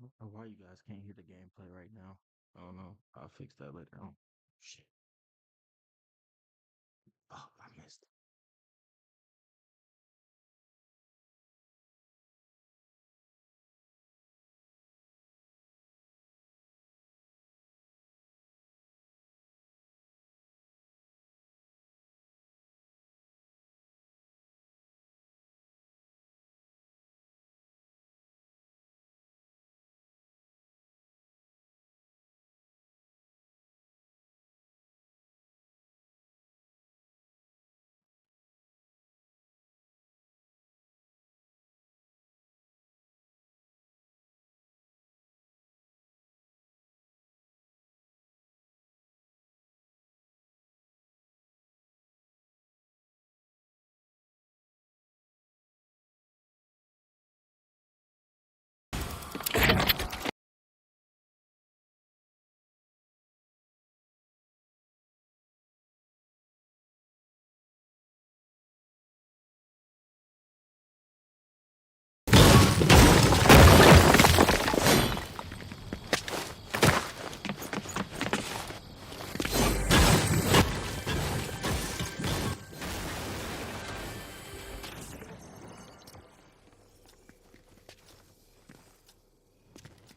don't know why you guys can't hear the gameplay right now. I don't know. I'll fix that later on. Shit. Oh, I missed.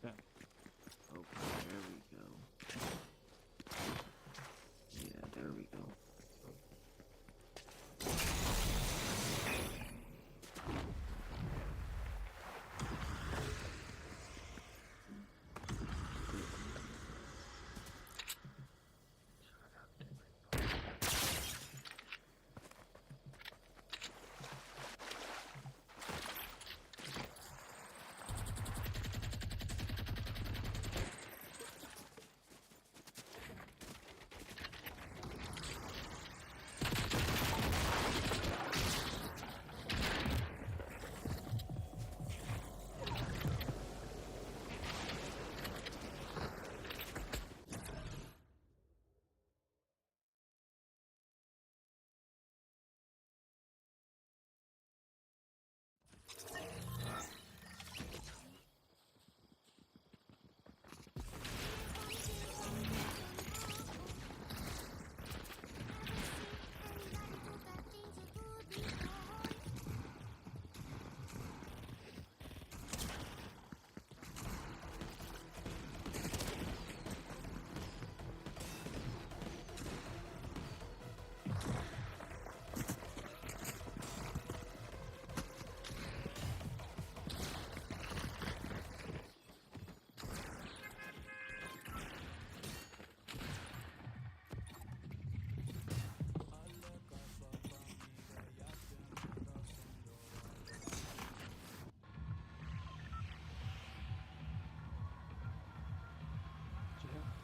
Yeah. Okay, there we go. Yeah, there we go. Yeah.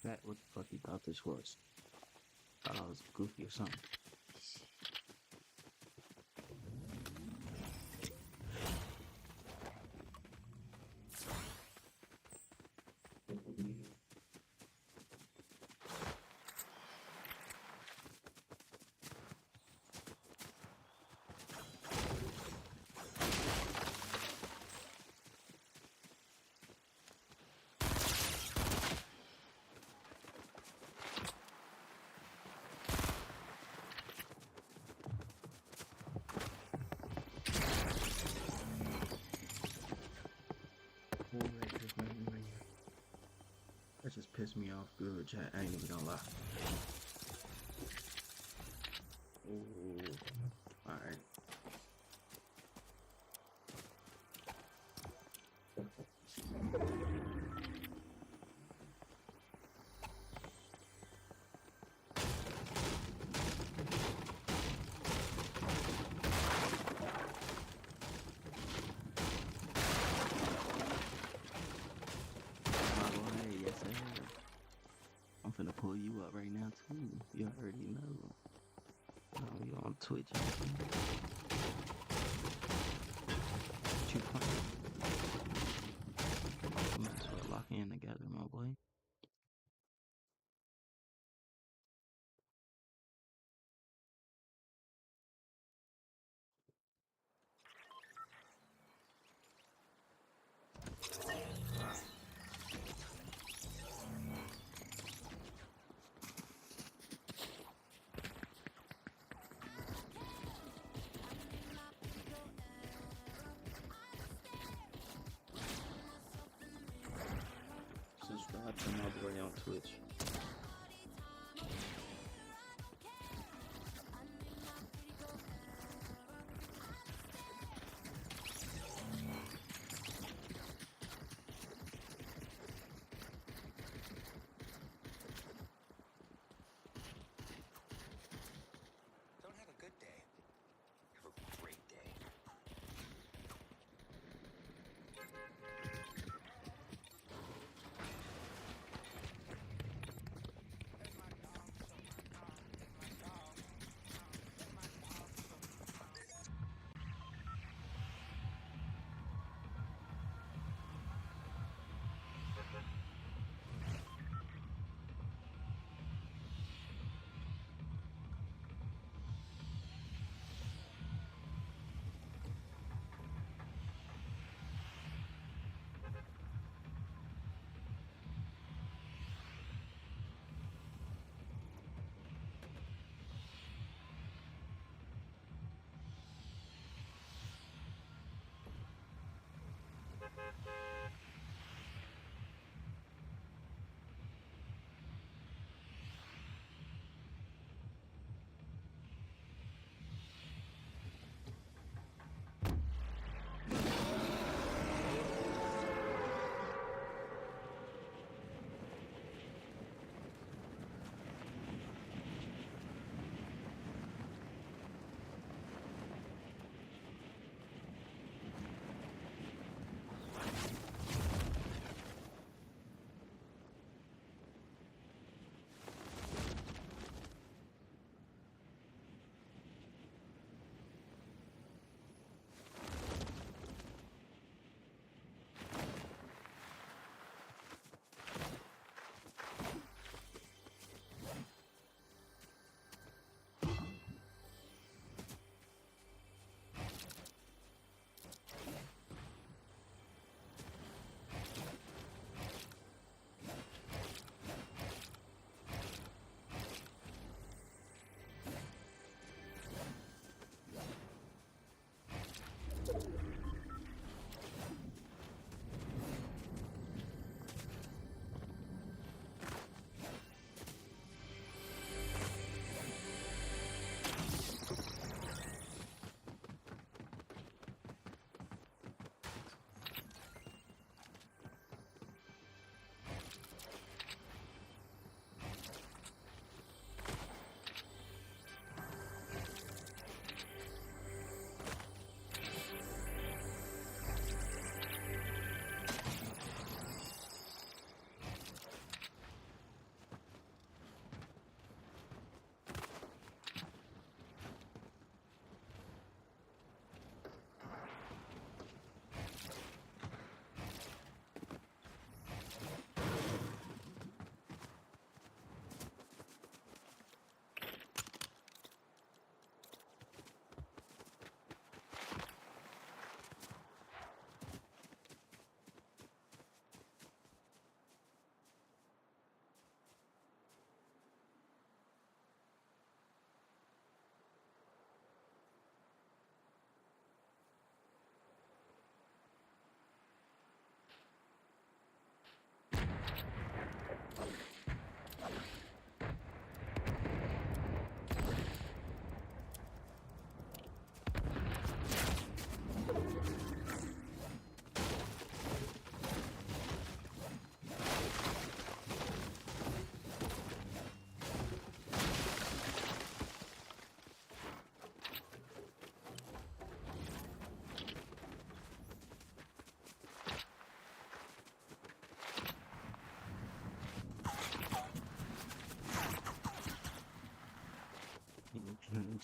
That what the fuck you thought this was? Thought I was goofy or something. Boy, that just pissed me off good, chat. I ain't even gonna lie. Ooh, alright. Yes, sir. I'm finna pull you up right now, too. You already know. We on Twitch. What you playing? We might as well lock in together, my boy. Subscribe to my boy on Twitch. Don't have a good day. Have a great day.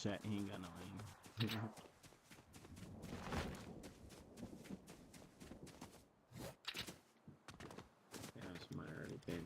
chat. He ain't got no aim. Yeah, somebody already been.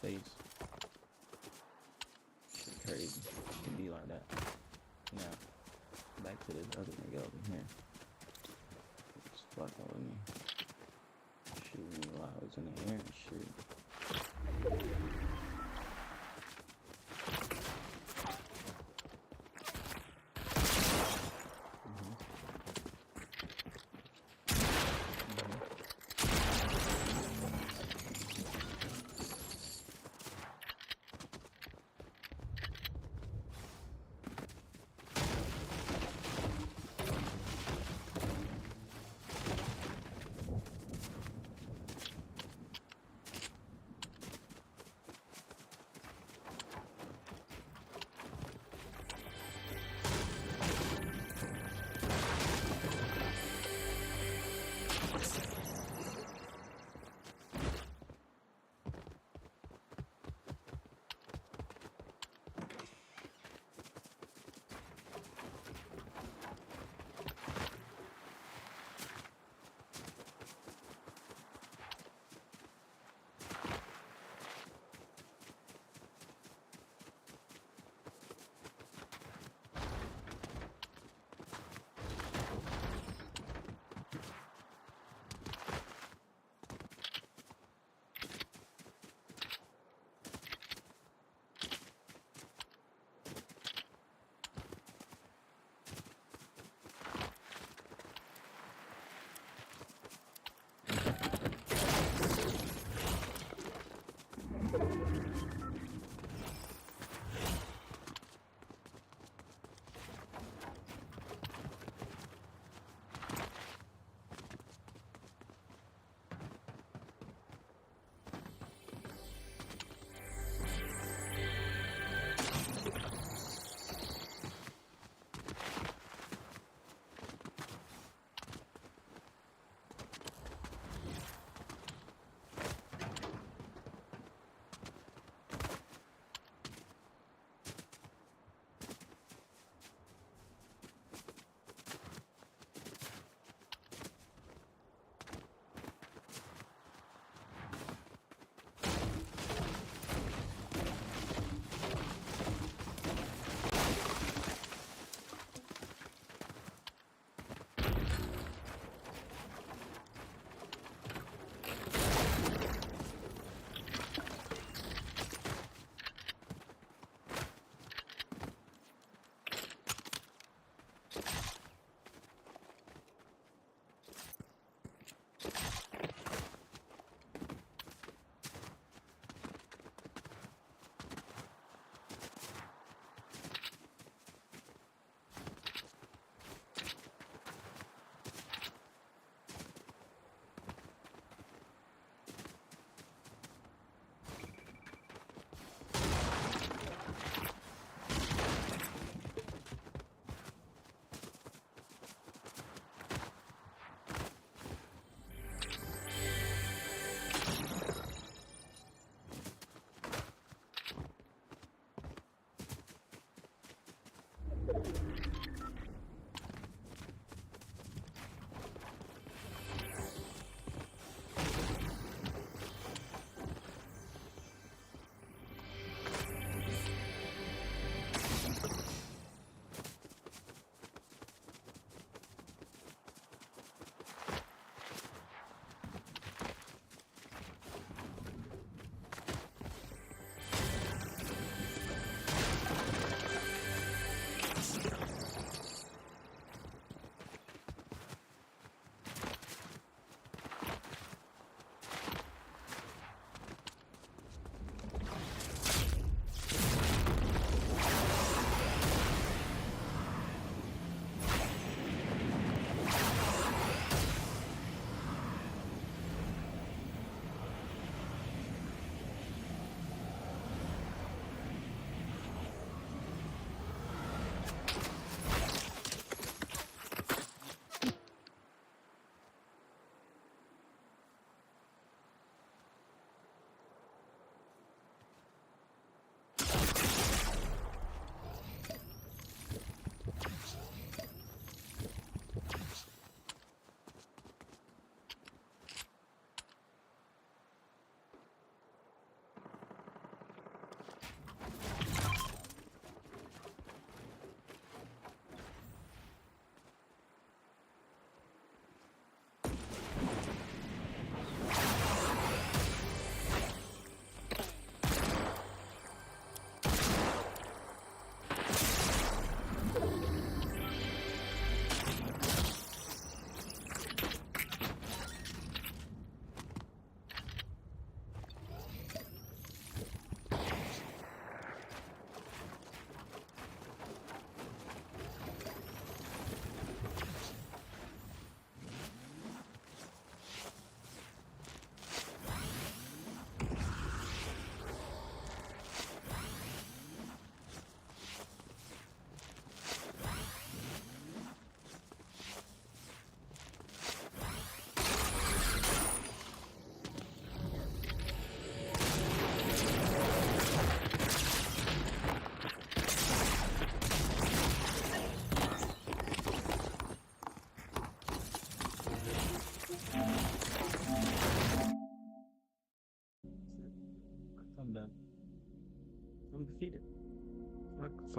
face. Shit crazy. It can be like that. Now, back to this other nigga over here. Just fucking with me. Shooting me while I was in the air and shit.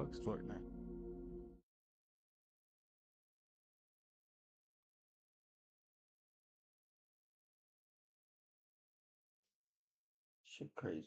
fuck's Fortnite? Shit crazy.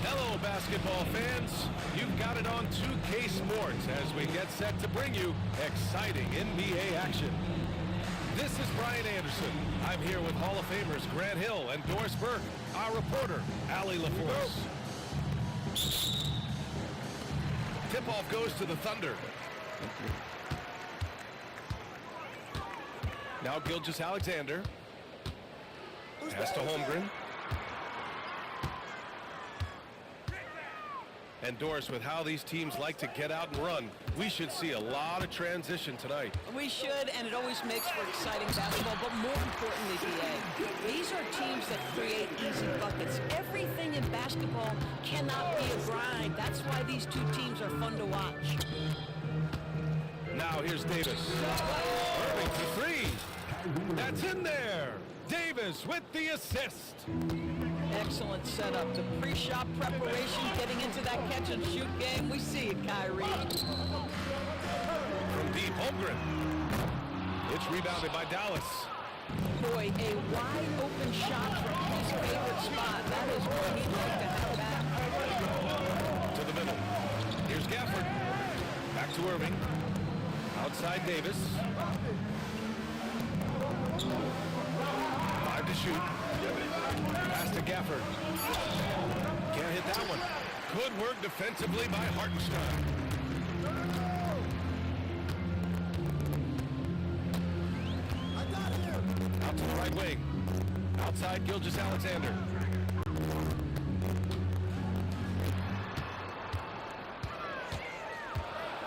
Hello, basketball fans. You've got it on 2K Sports as we get set to bring you exciting NBA action. This is Brian Anderson. I'm here with Hall of Famers Grant Hill and Doris Burke, our reporter, Allie LaForce. Tip-off goes to the Thunder. Now Gilgeous-Alexander. Pass to Holmgren. And Doris, with how these teams like to get out and run, we should see a lot of transition tonight. We should, and it always makes for exciting basketball, but more importantly, DA, these are teams that create easy buckets. Everything in basketball cannot be a grind. That's why these two teams are fun to watch. Now here's Davis. Irving for three. That's in there. Davis with the assist. Excellent setup. The pre-shot preparation, getting into that catch-and-shoot game. We see it, Kyrie. From deep, Holmgren. It's rebounded by Dallas. Boy, a wide-open shot from his favorite spot. That is what he'd like to have back. To the middle. Here's Gafford. Back to Irving. Outside Davis. 5 to shoot. Pass to Gafford. Can't hit that one. Good work defensively by Hartenstein. Out to the right wing. Outside Gilgeous-Alexander.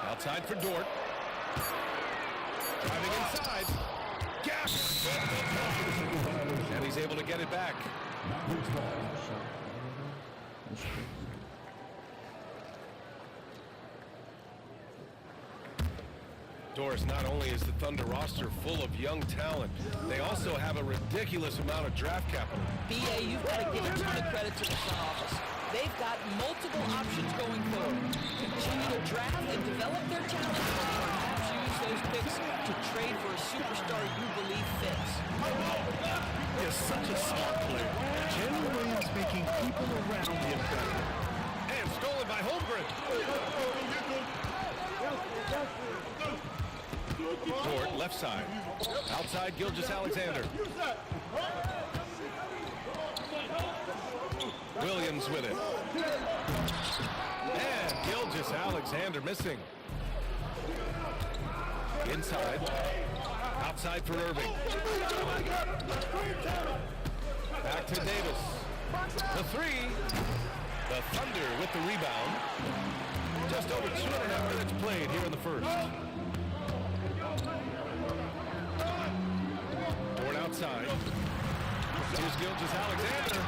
Outside for Dort. Driving inside. Gafford. And he's able to get it back. Doris, not only is the Thunder roster full of young talent, they also have a ridiculous amount of draft capital. BA, you've got to give a ton of credit to the front office. They've got multiple options going forward. Continue to draft and develop their talent, or perhaps use those picks to trade for a superstar you believe fits. He's such a smart player. Jalen Williams making people around him better. And stolen by Holmgren. left side. Outside, Gilgeous-Alexander. Williams with it. And Gilgeous-Alexander missing. Inside. Outside for Irving. Back to Davis. The three. The Thunder with the rebound. Just over 2.5 minutes played here in the first. Born outside. Here's Gilgeous-Alexander.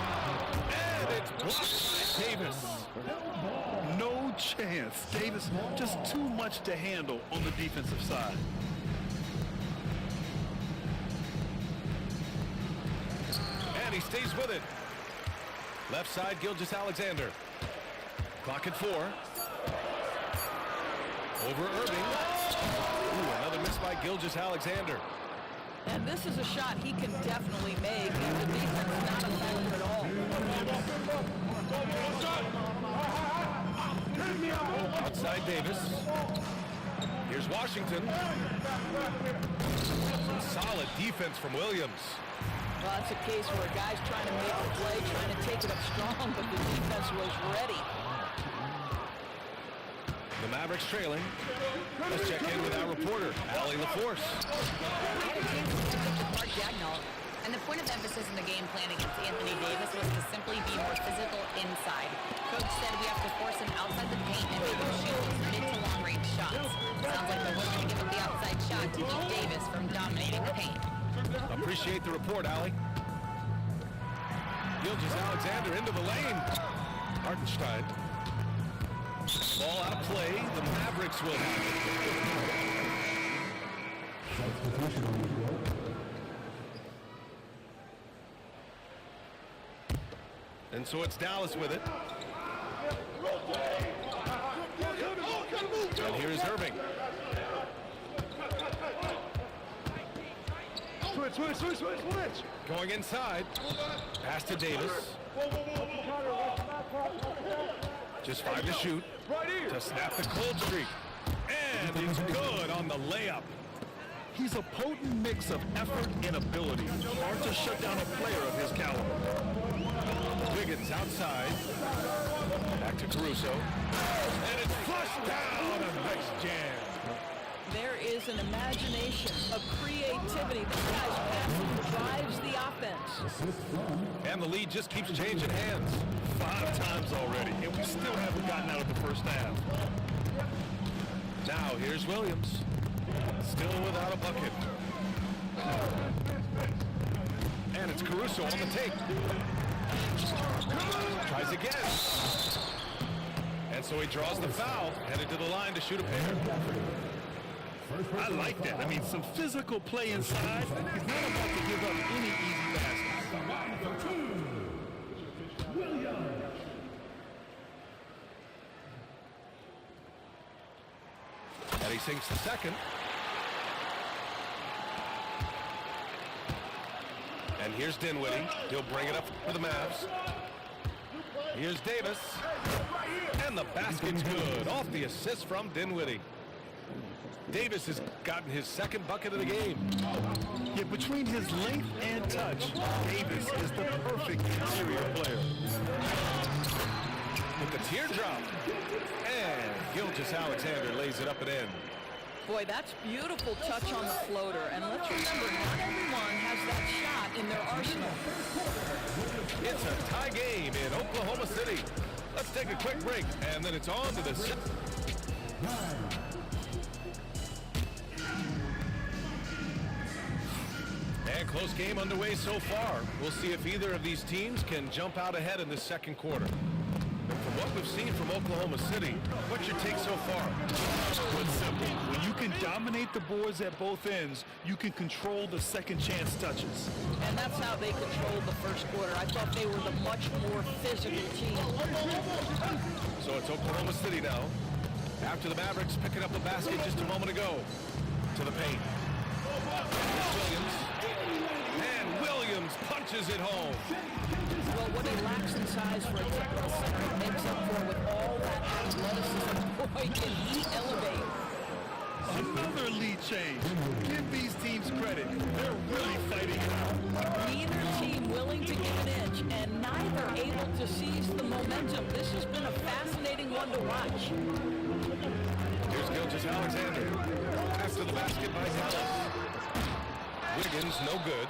And it's blocked by Davis. No chance. Davis just too much to handle on the defensive side. And he stays with it. Left side, Gilgeous-Alexander. Clock at 4. Over Irving. Ooh, another miss by Gilgeous-Alexander. And this is a shot he can definitely make, and the defense is not a factor at all. Outside Davis. Here's Washington. Some solid defense from Williams. Well, that's a case where a guy's trying to make a play, trying to take it up strong, but the defense was ready. The Mavericks trailing. Let's check in with our reporter, Allie LaForce. I had a chance to catch up with Mark Dagnall, and the point of emphasis in the game plan against Anthony Davis was to simply be more physical inside. Coach said we have to force him outside the paint and maybe shoot his mid to long range shots. Sounds like they're looking to give him the outside shot to keep Davis from dominating the paint. Appreciate the report, Allie. Gilgeous-Alexander into the lane. Hartenstein. Ball out of play. The Mavericks will have it. And so it's Dallas with it. And here's Irving. Switch. Going inside. Pass to Davis. Just 5 to shoot. To snap the cold streak. And it's good on the layup. He's a potent mix of effort and ability. Hard to shut down a player of his caliber. Wiggins outside. Back to Caruso. And it's flushed down. A nice jam. There is an imagination, a creativity. This guy's passing drives the offense. And the lead just keeps changing hands. 5 times already, and we still haven't gotten out of the first half. Now here's Williams. Still without a bucket. And it's Caruso on the take. Tries again. And so he draws the foul, headed to the line to shoot a pair. I like that. I mean, some physical play inside. He's not about to give up any easy baskets. And he sinks the second. And here's Dinwiddie. He'll bring it up for the Mavs. Here's Davis. And the basket's good. Off the assist from Dinwiddie. Davis has gotten his second bucket of the game. Yeah, between his length and touch, Davis is the perfect interior player. With the teardrop. And Gilgeous-Alexander lays it up and in. Boy, that's beautiful touch on the floater. And let's remember, not everyone has that shot in their arsenal. It's a tie game in Oklahoma City. Let's take a quick break, and then it's on to the... And close game underway so far. We'll see if either of these teams can jump out ahead in this second quarter. From what we've seen from Oklahoma City, what's your take so far? It's simple. When you can dominate the boards at both ends, you can control the second chance touches. And that's how they controlled the first quarter. I thought they were the much more physical team. So it's Oklahoma City now. After the Mavericks picking up the basket just a moment ago. To the paint. Here's Williams. And Williams punches it home. Well, what he lacks in size for a typical center, he makes up for with all that athleticism. Boy, can he elevate. Another lead change. Give these teams credit. They're really fighting it out. Neither team willing to give an inch, and neither able to seize the momentum. This has been a fascinating one to watch. Here's Gilgeous-Alexander. Pass to the basket by Dallas. Wiggins, no good.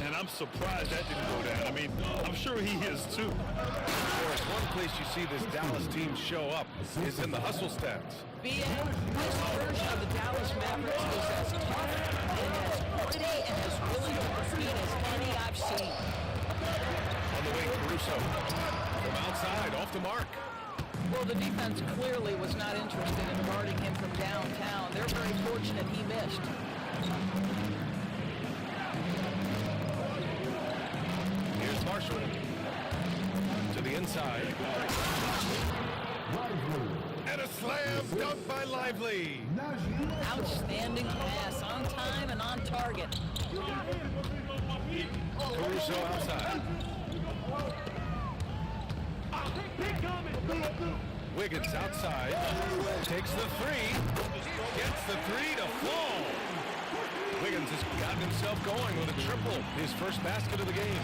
And I'm surprised that didn't go down. I mean, I'm sure he is too. There's one place you see this Dallas team show up is in the hustle stats. BA, this version of the Dallas Mavericks is as tough and as gritty and as willing to compete as any I've seen. On the wing, Caruso. From outside, off the mark. Well, the defense clearly was not interested in guarding him from downtown. They're very fortunate he missed. Here's Marshall. To the inside. And a slam dunk by Lively. Outstanding pass, on time and on target. Caruso outside. Wiggins outside. Takes the three. Gets the three to fall. Wiggins has gotten himself going with a triple. His first basket of the game.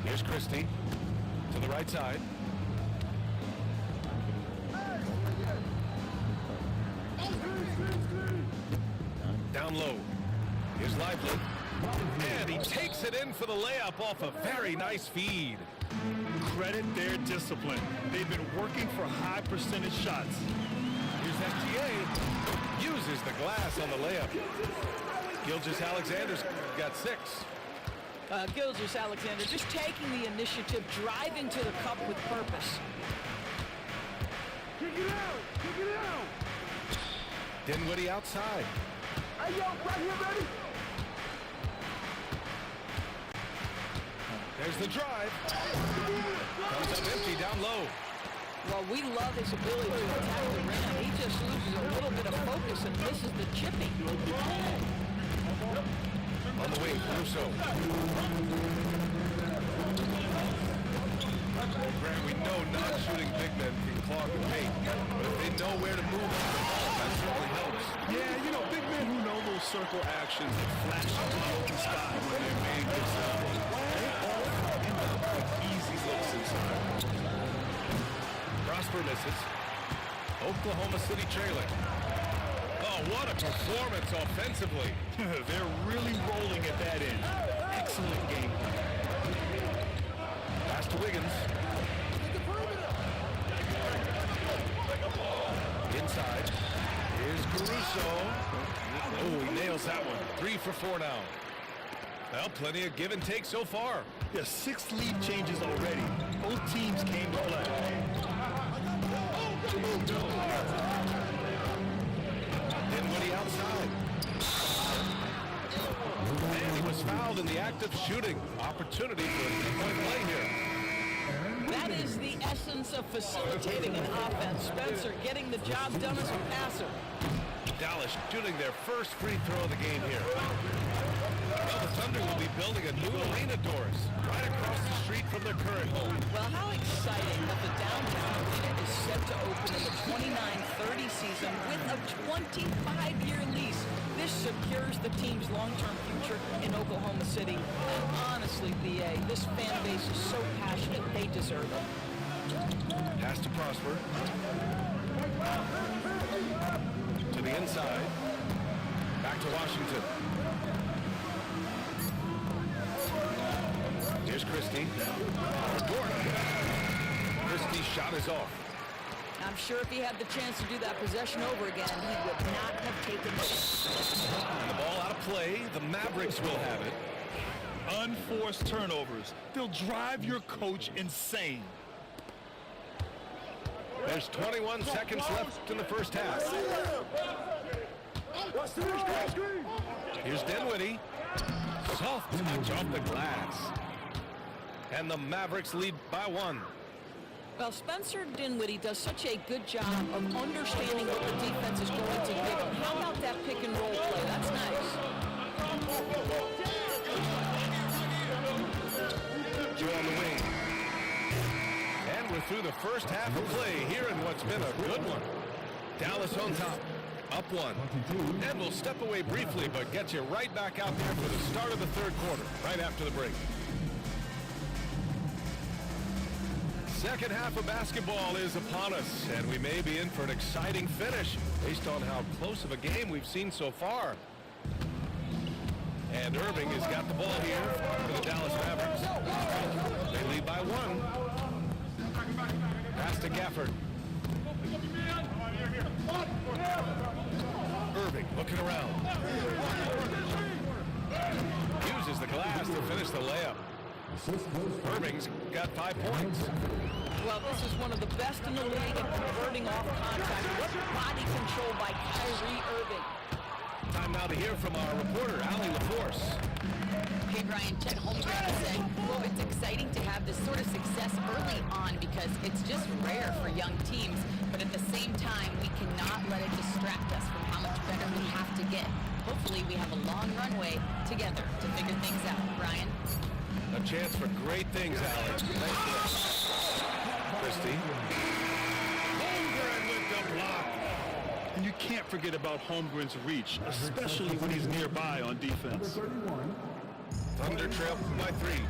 Here's Christie. To the right side. Down low. Here's Lively. And he takes it in for the layup off a very nice feed. Credit their discipline. They've been working for high percentage shots. Here's SGA. Uses the glass on the layup. Gilgeous-Alexander's got 6. Gilgeous-Alexander just taking the initiative, driving to the cup with purpose. Kick it out! Kick it out! Dinwiddie outside. Hey, yo, right here, baby! There's the drive. Comes up empty down low. Well, we love his ability to attack the rim. He just loses a little bit of focus and misses the chipping. On the wing, Caruso. Grant, we know non-shooting big men can clog the paint, but if they know where to move on the ball, that certainly helps. Yeah, you know, big men who know those circle actions that flash into the open sky when they're made themselves. They all end up with easy looks inside. Prosper misses. Oklahoma City trailing. Oh, what a performance offensively. They're really rolling at that end. Excellent game. Pass to Wiggins. Inside. Here's Caruso. Oh, he nails that one. 3 for 4 now. Well, plenty of give and take so far. Yeah, 6 lead changes already. Both teams came to play. Dinwiddie outside. And he was fouled in the act of shooting. Opportunity for a 3-point play here. That is the essence of facilitating an offense. Spencer getting the job done as a passer. Dallas shooting their first free throw of the game here. Well, the Thunder will be building a new arena, Doris, right across the street from their current home. Well, how exciting that the downtown arena is set to open in the 29-30 season with a 25-year lease. This secures the team's long-term future in Oklahoma City. And honestly, BA, this fan base is so passionate, they deserve it. Pass to Prosper. To the inside. Back to Washington. Here's Christie. Gordon. Christie's shot is off. I'm sure if he had the chance to do that possession over again, he would not have taken it. And the ball out of play. The Mavericks will have it. Unforced turnovers. They'll drive your coach insane. There's 21 seconds left in the first half. Here's Dinwiddie. Soft touch off the glass. And the Mavericks lead by 1. Well, Spencer Dinwiddie does such a good job of understanding what the defense is going to give him. How about that pick and roll play? That's nice. Joe on the wing. And we're through the first half of play here in what's been a good one. Dallas on top, up 1. And we'll step away briefly, but get you right back out there for the start of the third quarter, right after the break. Second half of basketball is upon us, and we may be in for an exciting finish based on how close of a game we've seen so far. And Irving has got the ball here for the Dallas Mavericks. They lead by 1. Pass to Gafford. Irving looking around. Uses the glass to finish the layup. Irving's got 5 points. Well, this is one of the best in the league at converting off contact. What body control by Kyrie Irving. Time now to hear from our reporter, Allie LaForce. Hey, Brian, Chet Holmgren said, well, it's exciting to have this sort of success early on because it's just rare for young teams. But at the same time, we cannot let it distract us from how much better we have to get. Hopefully, we have a long runway together to figure things out. Brian? A chance for great things, Alex. Thanks for that. Christie. Holmgren with the block. And you can't forget about Holmgren's reach, especially when he's nearby on defense. Thunder trail by 3.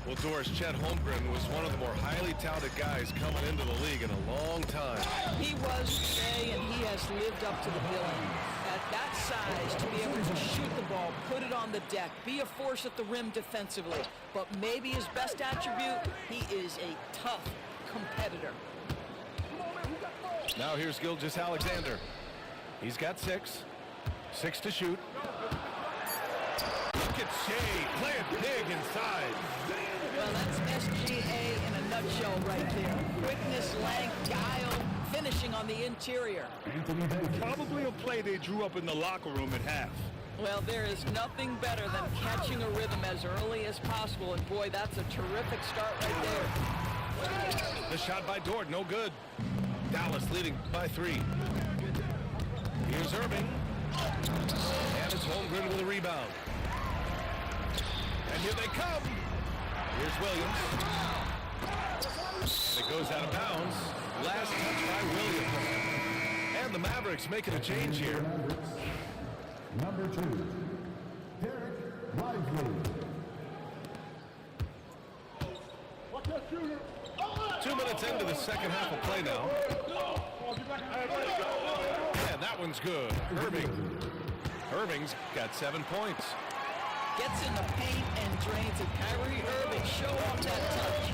Well, Doris, Chet Holmgren was one of the more highly touted guys coming into the league in a long time. He was today, and he has lived up to the billing. At that size, to be able to shoot the ball, put it on the deck, be a force at the rim defensively. But maybe his best attribute, he is a tough competitor. Now here's Gilgeous-Alexander. He's got 6. 6 to shoot. Look at Shea playing big inside. Well, that's SGA in a nutshell right there. Quickness, length, guile, finishing on the interior. Probably a play they drew up in the locker room at half. Well, there is nothing better than catching a rhythm as early as possible, and boy, that's a terrific start right there. The shot by Dort, no good. Dallas leading by 3. Here's Irving. And it's Holmgren with a rebound. And here they come. Here's Williams. It goes out of bounds. Last touch by Williams. And the Mavericks making a change here. Number 2, Derek Lively. 2 minutes into the second half of play now. And that one's good. Irving's got 7 points. Gets in the paint and drains it. Kyrie Irving, show off that touch.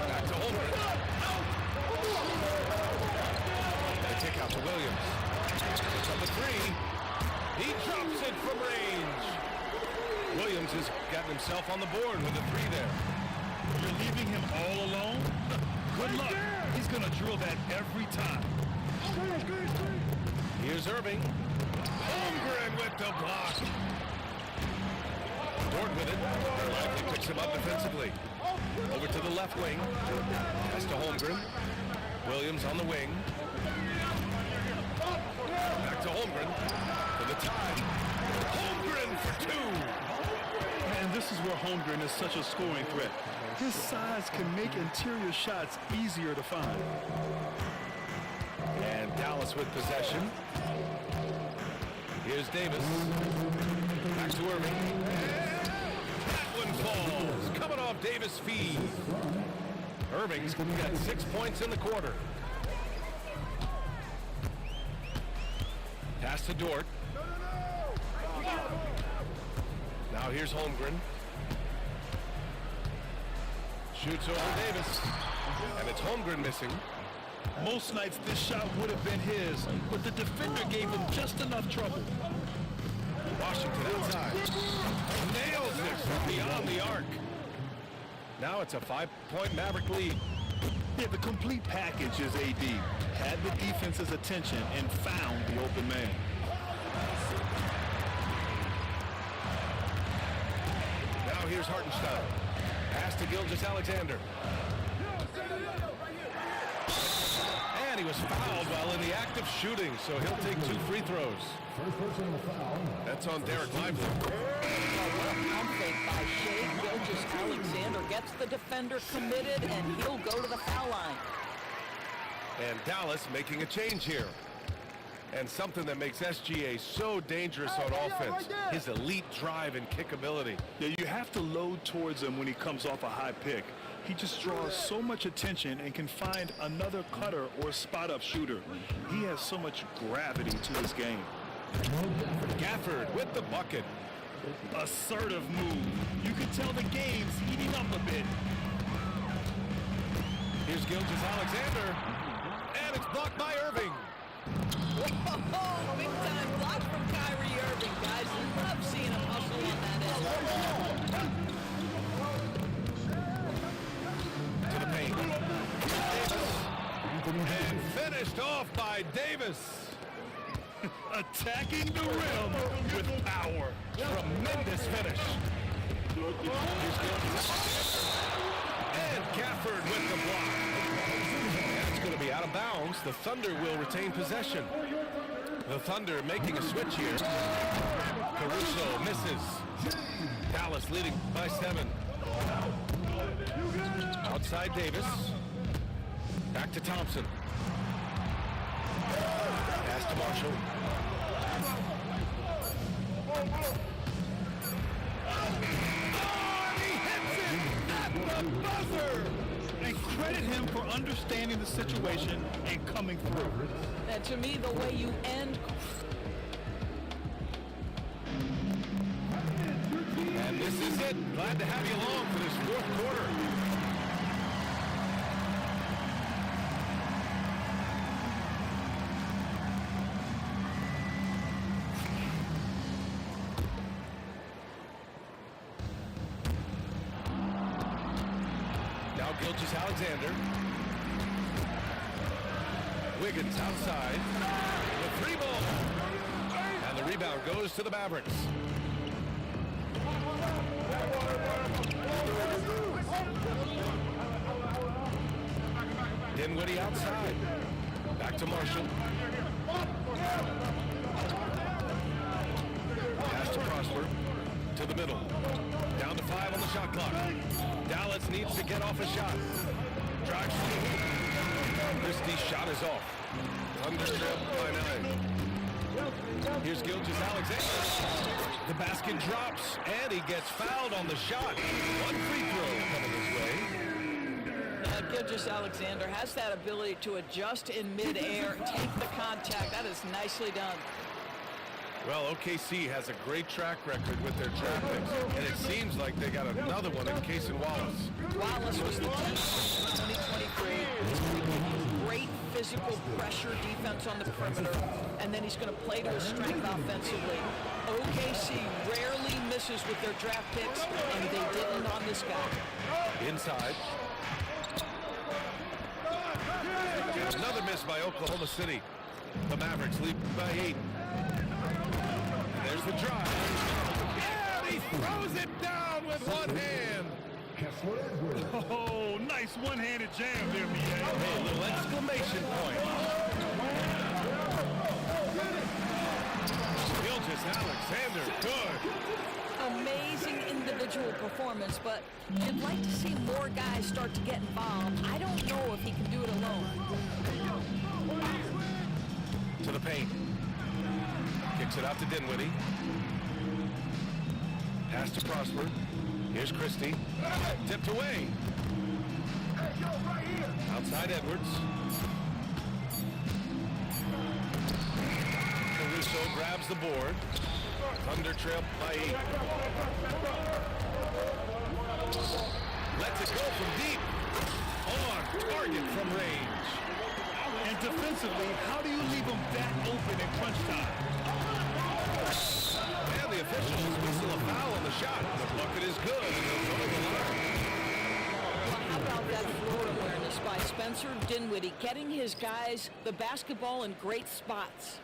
Back to Holmgren. And a kick out to Williams. It's up to 3. He drops it from range. Williams has gotten himself on the board with a 3 there. You're leaving him all alone? Good luck. He's going to drill that every time. Here's Irving. Holmgren with the block. Dort with it. Lively picks him up defensively. Over to the left wing. Pass to Holmgren. Williams on the wing. Back to Holmgren. For the tie. Holmgren for 2. And this is where Holmgren is such a scoring threat. His size can make interior shots easier to find. And Dallas with possession. Here's Davis. Back to Irving. That one falls. Coming off Davis' feed. Irving's got 6 points in the quarter. Pass to Dort. Now here's Holmgren. Shoots over Davis. And it's Holmgren missing. Most nights this shot would have been his, but the defender gave him just enough trouble. Washington outside. Nails it from beyond the arc. Now it's a 5-point Maverick lead. Yeah, the complete package is AD. Had the defense's attention and found the open man. Now here's Hartenstein. Pass to Gilgeous-Alexander. And he was fouled while in the act of shooting, so he'll take 2 free throws. First personal foul. That's on Derek Lively. What a pump fake by Shea Gilgeous-Alexander gets the defender committed, and he'll go to the foul line. And Dallas making a change here. And something that makes SGA so dangerous on offense, his elite drive and kick ability. Yeah, you have to load towards him when he comes off a high pick. He just draws so much attention and can find another cutter or spot-up shooter. He has so much gravity to his game. Gafford with the bucket. Assertive move. You can tell the game's heating up a bit. Here's Gilgeous-Alexander. And it's blocked by Irving. Whoa, big time block from Kyrie Irving, guys. Love seeing him hustle on that end. To the paint. And finished off by Davis. Attacking the rim with power. Tremendous finish. Here's Gilgeous-Alexander. And Gafford with the block. And it's going to be out of bounds. The Thunder will retain possession. The Thunder making a switch here. Caruso misses. Dallas leading by 7. Outside Davis. Back to Thompson. Pass to Marshall. He hits it at the buzzer! And credit him for understanding the situation and coming through. And to me, the way you end... And this is it. Glad to have you along for this 4th quarter. Now Gilgeous-Alexander. Wiggins outside. The 3 ball. And the rebound goes to the Mavericks. Dinwiddie outside. Back to Marshall. Pass to Prosper. To the middle. Down to 5 on the shot clock. Dallas needs to get off a shot. Drives to the hoop. Christie's shot is off. Under trip by 9. Here's Gilgeous-Alexander. The basket drops, and he gets fouled on the shot. 1 free throw coming his way. Gilgeous-Alexander has that ability to adjust in midair, take the contact. That is nicely done. Well, OKC has a great track record with their draft picks, and it seems like they got another one in Cason Wallace. Wallace was the 10th in 2023. Great physical pressure defense on the perimeter, and then he's going to play to his strength offensively. OKC rarely misses with their draft picks, and they didn't on this guy. Inside. Another miss by Oklahoma City. The Mavericks lead by 8. And there's the drive. And he throws it down with one hand. Oh, nice one-handed jam there, B.A. A little exclamation point. Gilgeous-Alexander, good. Amazing individual performance, but you'd like to see more guys start to get involved. I don't know if he can do it alone. To the paint. Kicks it out to Dinwiddie. Pass to Prosper. Here's Christie. Tipped away. Outside Edwards. Caruso grabs the board. Thunder trail by 8. Lets it go from deep. On target from range. And defensively, how do you leave them that open in crunch time? And the officials whistle a foul on the shot. The bucket is good, and they'll go to the line. Well, how about that floor awareness by Spencer Dinwiddie, getting his guys the basketball in great spots.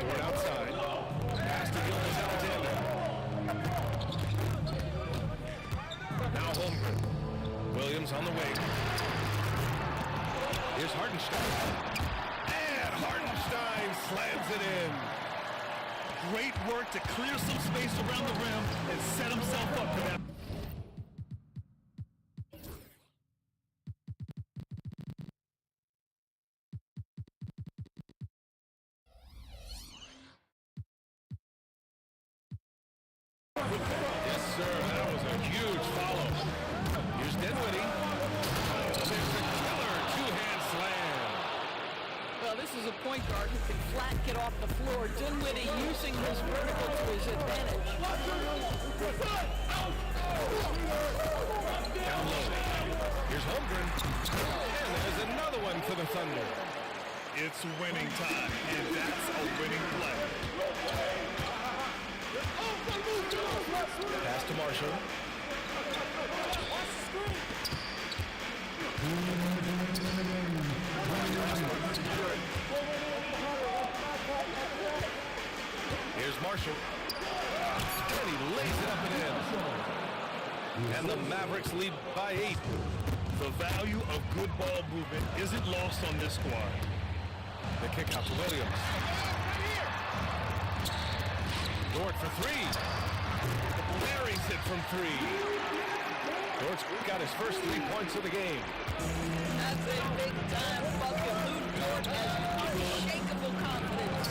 Board outside. Pass to Gilgeous-Alexander. Now Holmgren. Williams on the wing. Here's Hartenstein. And Hartenstein slams it in. Great work to clear some space around the rim and set himself up for that. Yes, sir. That was a huge follow. Here's Dinwiddie. There's a killer two-hand slam. Well, this is a point guard who can flat get off the floor. Dinwiddie using his vertical to his advantage. Down low. Here's Holmgren. And there's another one for the Thunder. It's winning time, and that's a winning play. Pass to Marshall. Here's Marshall. And he lays it up and in. And the Mavericks lead by 8. The value of good ball movement isn't lost on this squad. The kick out to Williams. Dort for 3. Buries it from 3. Dort's got his first 3 points of the game. That's a big-time bucket. Lou Dort has unshakable confidence.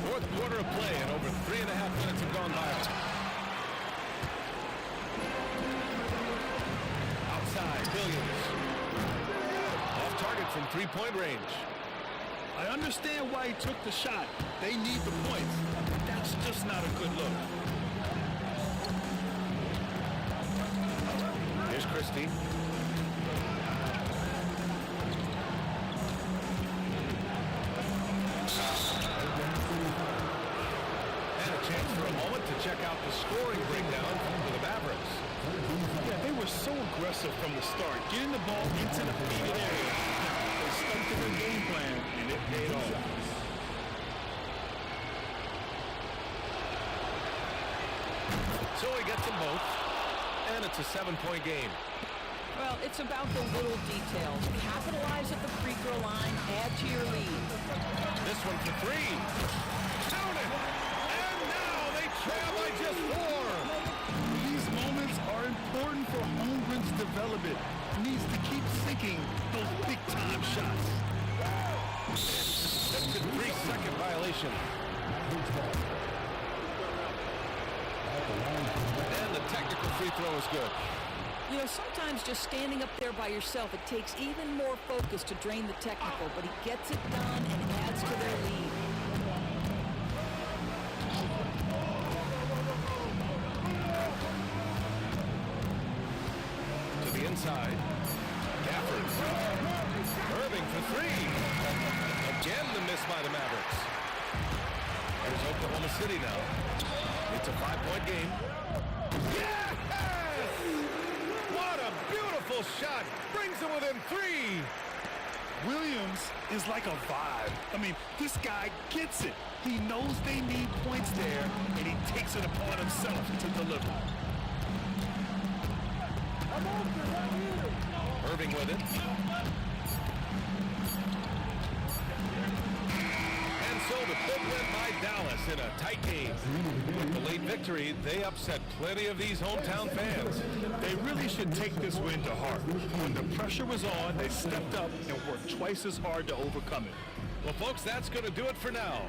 Fourth quarter of play, and over 3.5 minutes have gone by. Outside, Williams. Off target from 3-point range. I understand why he took the shot. They need the points. But that's just not a good look. Here's Christie. And a chance for a moment to check out the scoring breakdown for the Mavericks. Yeah, they were so aggressive from the start, getting the ball into the painted area. They stuck to their game plan, and it paid off. So he gets them both, and it's a 7-point game. Well, it's about the little details. Capitalize at the free throw line, add to your lead. This one for 3. Count it! And now they trail by just 4. These moments are important for Holmgren's development. He needs to keep sinking those big-time shots. That's a 3-second violation. And the technical free throw is good. You know, sometimes just standing up there by yourself, it takes even more focus to drain the technical, but he gets it done and adds to their lead. To the inside. Gafford. Irving for 3. Again the miss by the Mavericks. There's Oklahoma City now. It's a 5-point game. Yes! What a beautiful shot. Brings them within 3. Williams is like a vibe. I mean, this guy gets it. He knows they need points there, and he takes it upon himself to deliver. Irving with it. And so the big win by Dallas in a tight game. With the late victory, they upset plenty of these hometown fans. They really should take this win to heart. When the pressure was on, they stepped up and worked twice as hard to overcome it. Well, folks, that's going to do it for now.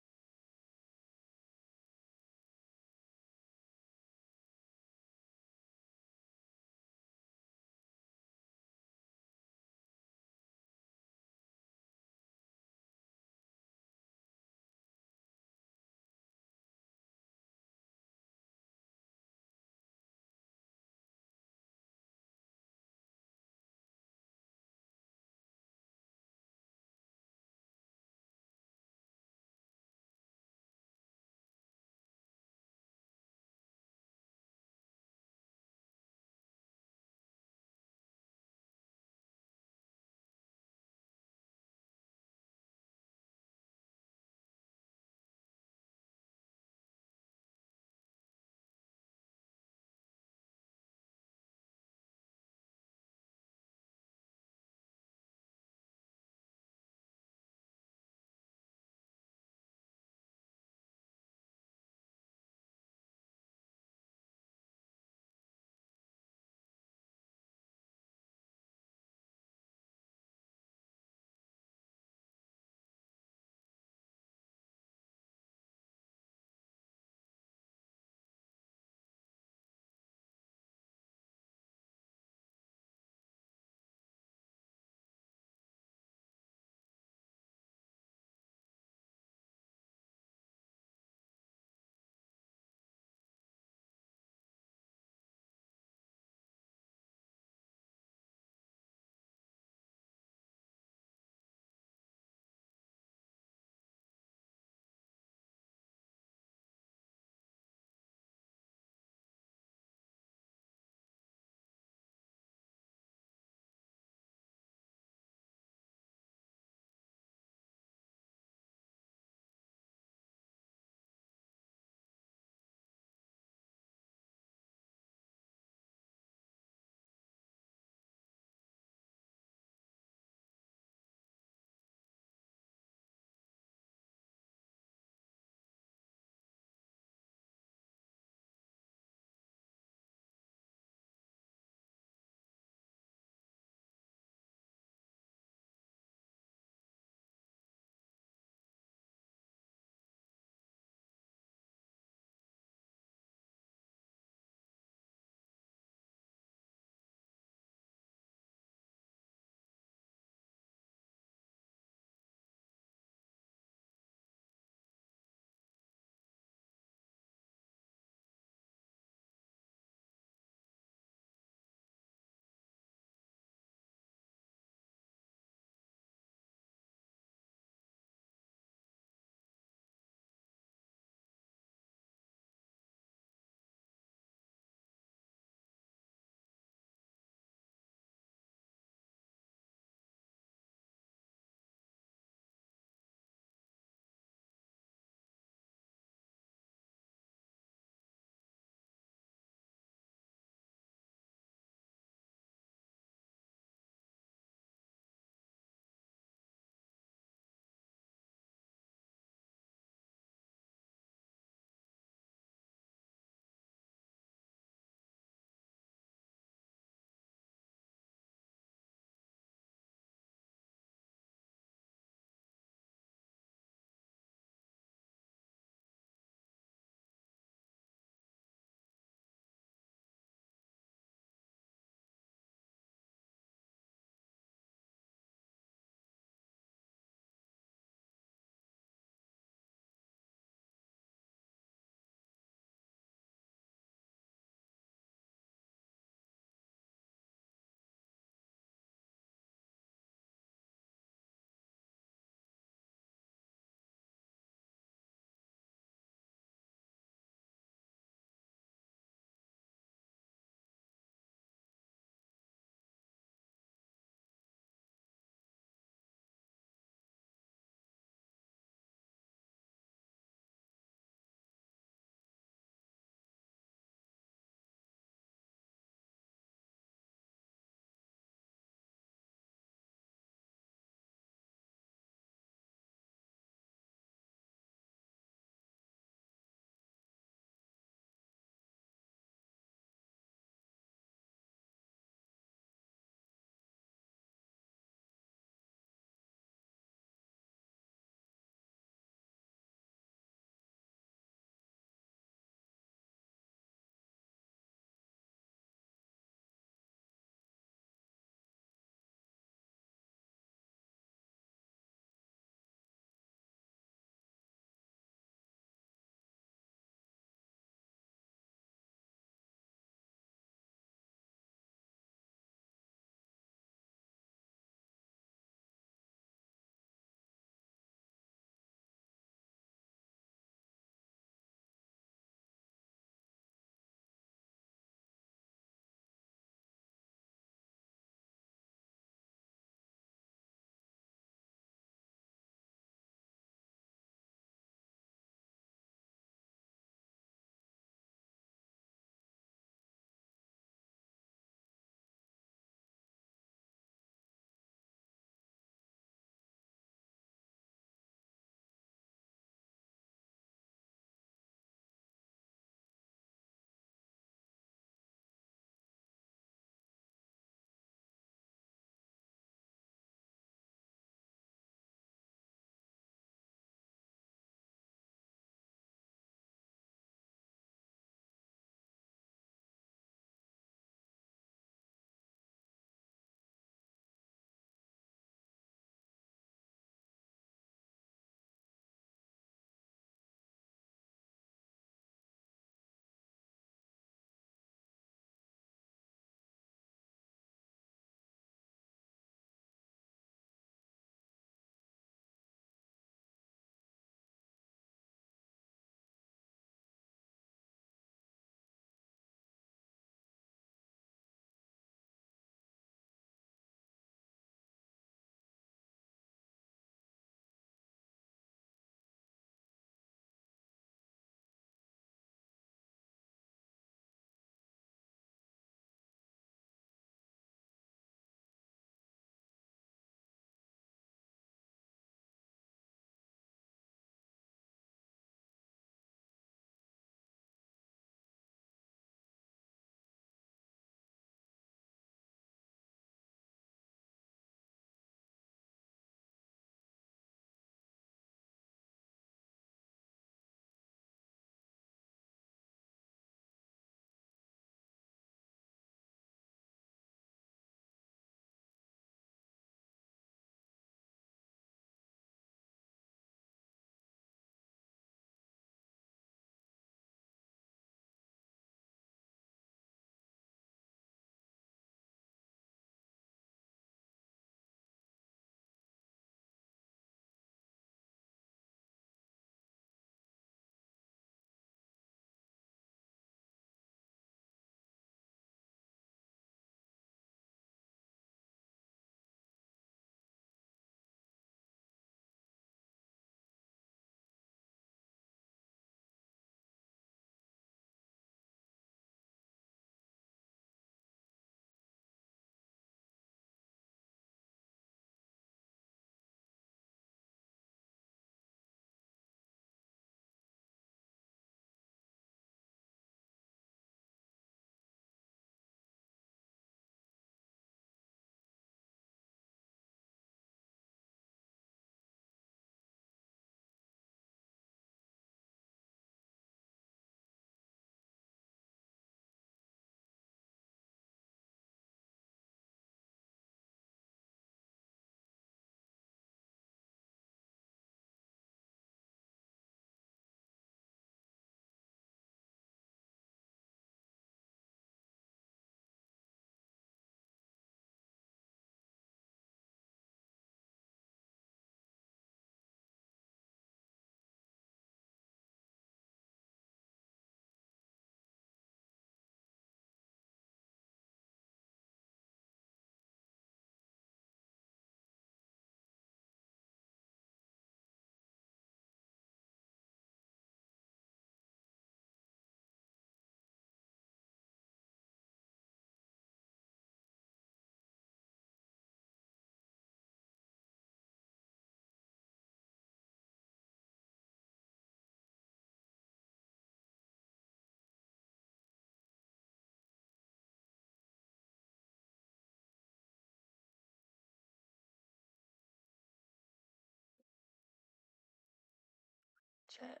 chat.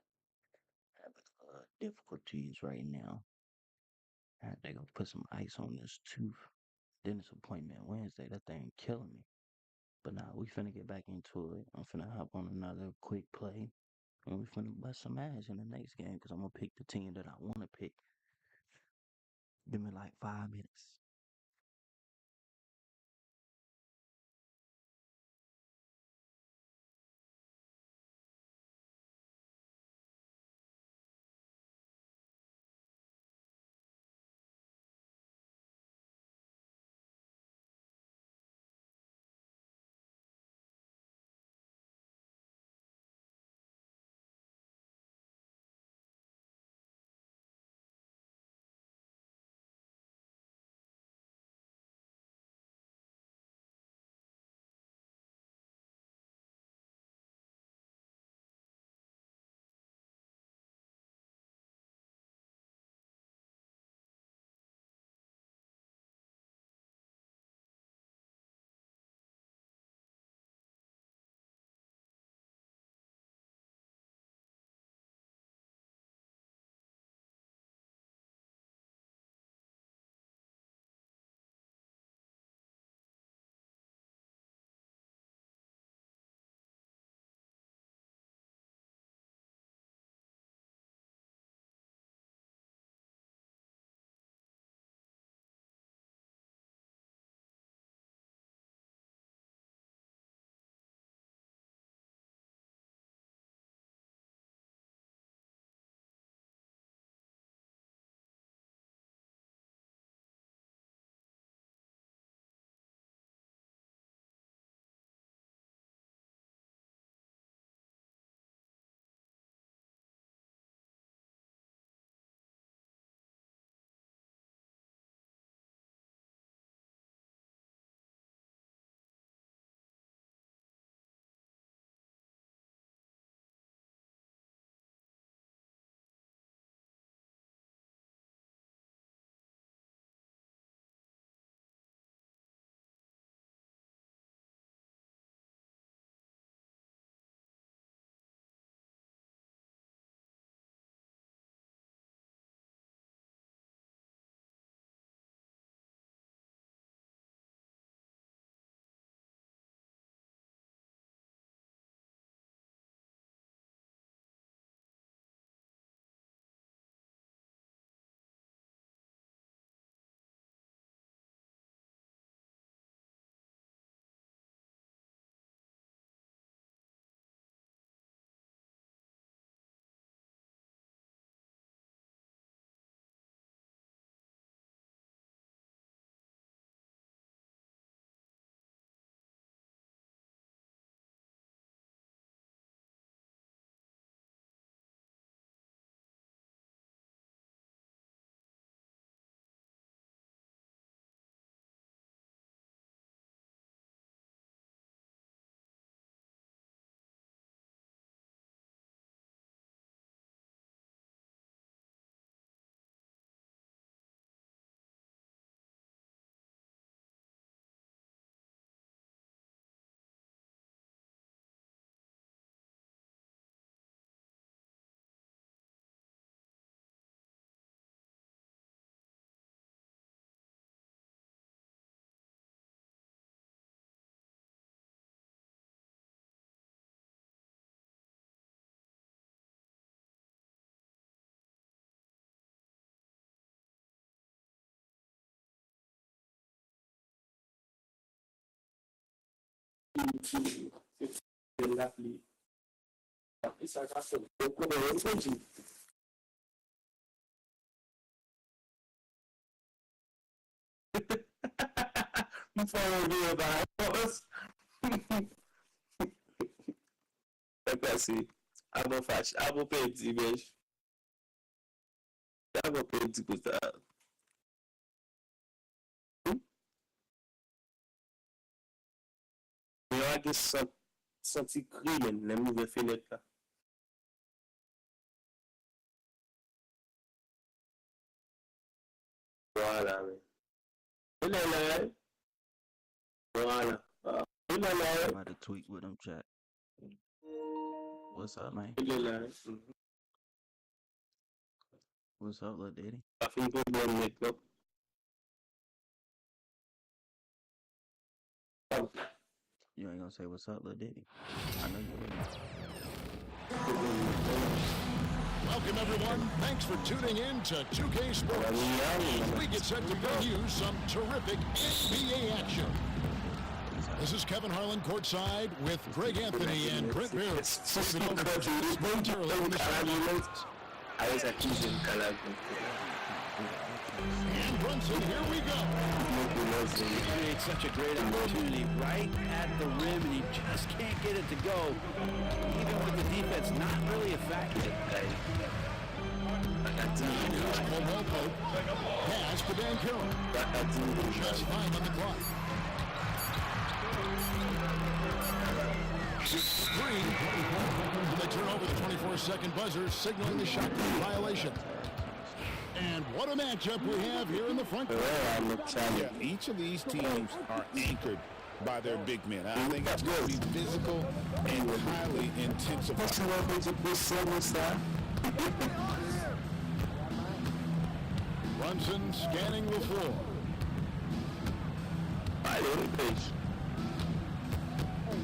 Having difficulties right now. I had to go put some ice on this tooth. Dentist appointment Wednesday. That thing killing me. But nah, we finna get back into it. I'm finna hop on another quick play. And we finna bust some ass in the next game because I'm gonna pick the team that I wanna pick. Give me like 5 minutes. Não falou da voz. É assim. Abo faz. Abo pede mesmo. Abo pede gostar. Eu acho que senti crime na minha fenêtre. Voilà. Voilà. Voilà. I'm about to tweet with them chat. What's up, man? What's up, little Diddy? You ain't gonna say what's up, little Diddy. I know you wouldn't. Welcome, everyone. Thanks for tuning in to 2K Sports. We get set to bring you some terrific NBA action. This is Kevin Harlan courtside with Greg Anthony and Brent Barrett. And Brunson, here we go. He creates such a great opportunity right at the rim, and he just can't get it to go, even with the defense not really effective. Here's Caldwell Pope. Pass to Dan Carroll. Just 5 on the clock. 6-3. They turn over the 24-second buzzer, signaling the shot clock violation. And what a matchup we have here in the front court. Yeah, each of these teams are anchored by their big men. I think it's going to be physical and highly intensified. Brunson scanning the floor.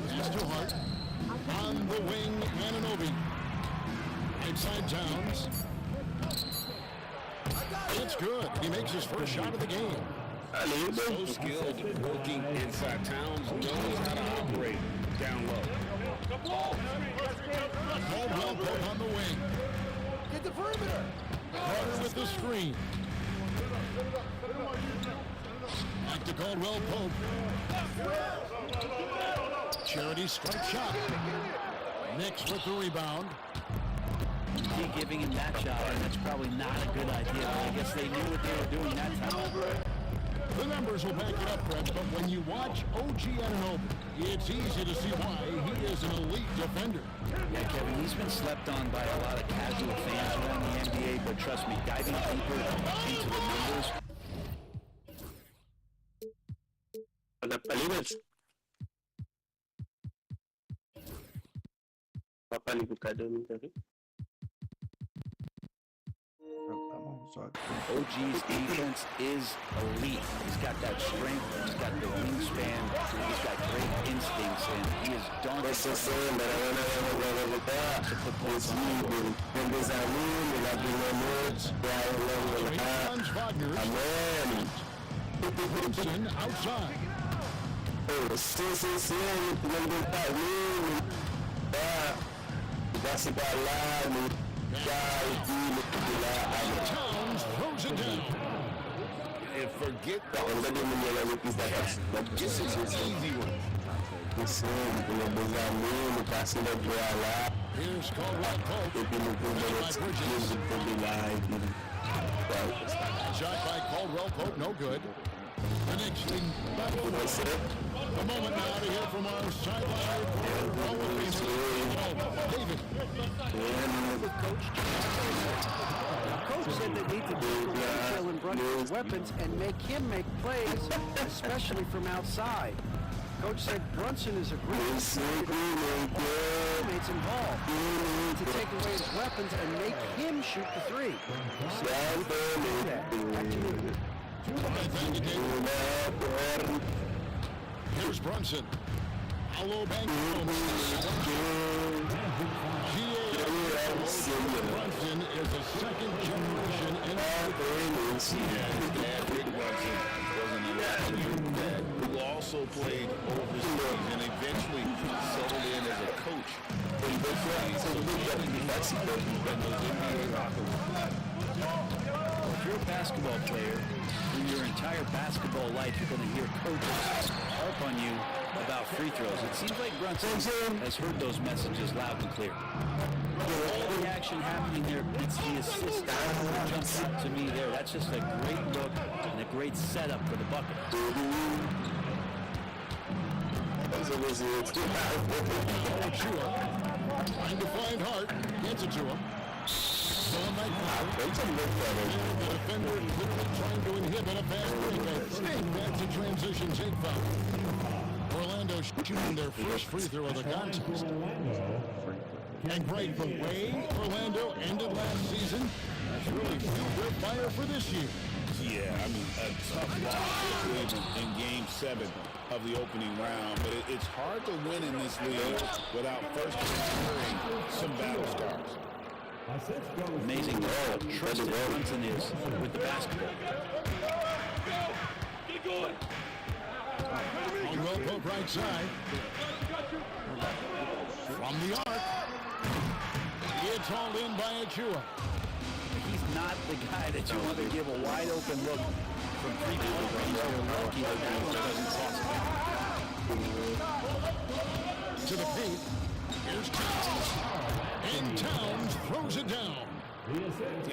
Pass to Hart. On the wing, Anunoby. Inside Towns. It's good. He makes his first shot of the game. So skilled working inside Towns, knows how to operate down low. Caldwell Pope on the wing. Get the perimeter. Carter with the screen. Back to Caldwell Pope. Charity strike shot. Knicks with the rebound. Keep giving him that shot, and that's probably not a good idea. I guess they knew what they were doing that time. The numbers will back it up, Fred, but when you watch OG Anunoby, it's easy to see why he is an elite defender. Yeah, Kevin, he's been slept on by a lot of casual fans around the NBA, but trust me, diving deeper into the numbers. OG's defense is elite. He's got that strength, he's got the wingspan, he's got great instincts, and he is daunting to put points on the board. Franz Wagner. Brunson outside. Towns throws it down. And forget the easy one. Here's Caldwell Pope. Shot by Caldwell Pope, no good. The Knicks lead by 4. A moment now to hear from our sideline reporter, David. Coach said they need to take away Jalen Brunson's weapons and make him make plays, especially from outside. Coach said Brunson is a great teammates involved to take away his weapons and make him shoot the three. Back to you. Here's Brunson. Hollow bank. Brunson is a second-generation Rick Brunson who also played overseas and eventually settled in as a coach. If you're a basketball player, through your entire basketball life, you're going to hear coaches harp on you about free throws. It seems like Brunson has heard those messages loud and clear. All the action happening there, it's the assist that jumps out to me there. That's just a great look and a great setup for the bucket. Trying to find Hart. Gets it to him. The defender quickly trying to inhibit a fast break. That's a transition take foul. Orlando shooting their first free throw of the contest. And Greg, the way Orlando ended last season, that's really fueled their fire for this year. Yeah, I mean, a tough loss to Cleveland in Game 7 of the opening round, but it's hard to win in this league without first securing some battle scars. Amazing how trusted Brunson is with the basketball. Caldwell Pope right side. From the arc. It's hauled in by Achua. He's not the guy that you want to give a wide open look from 3-point range. You're lucky that that one doesn't cross it. To the paint. Here's Towns. And Towns throws it down.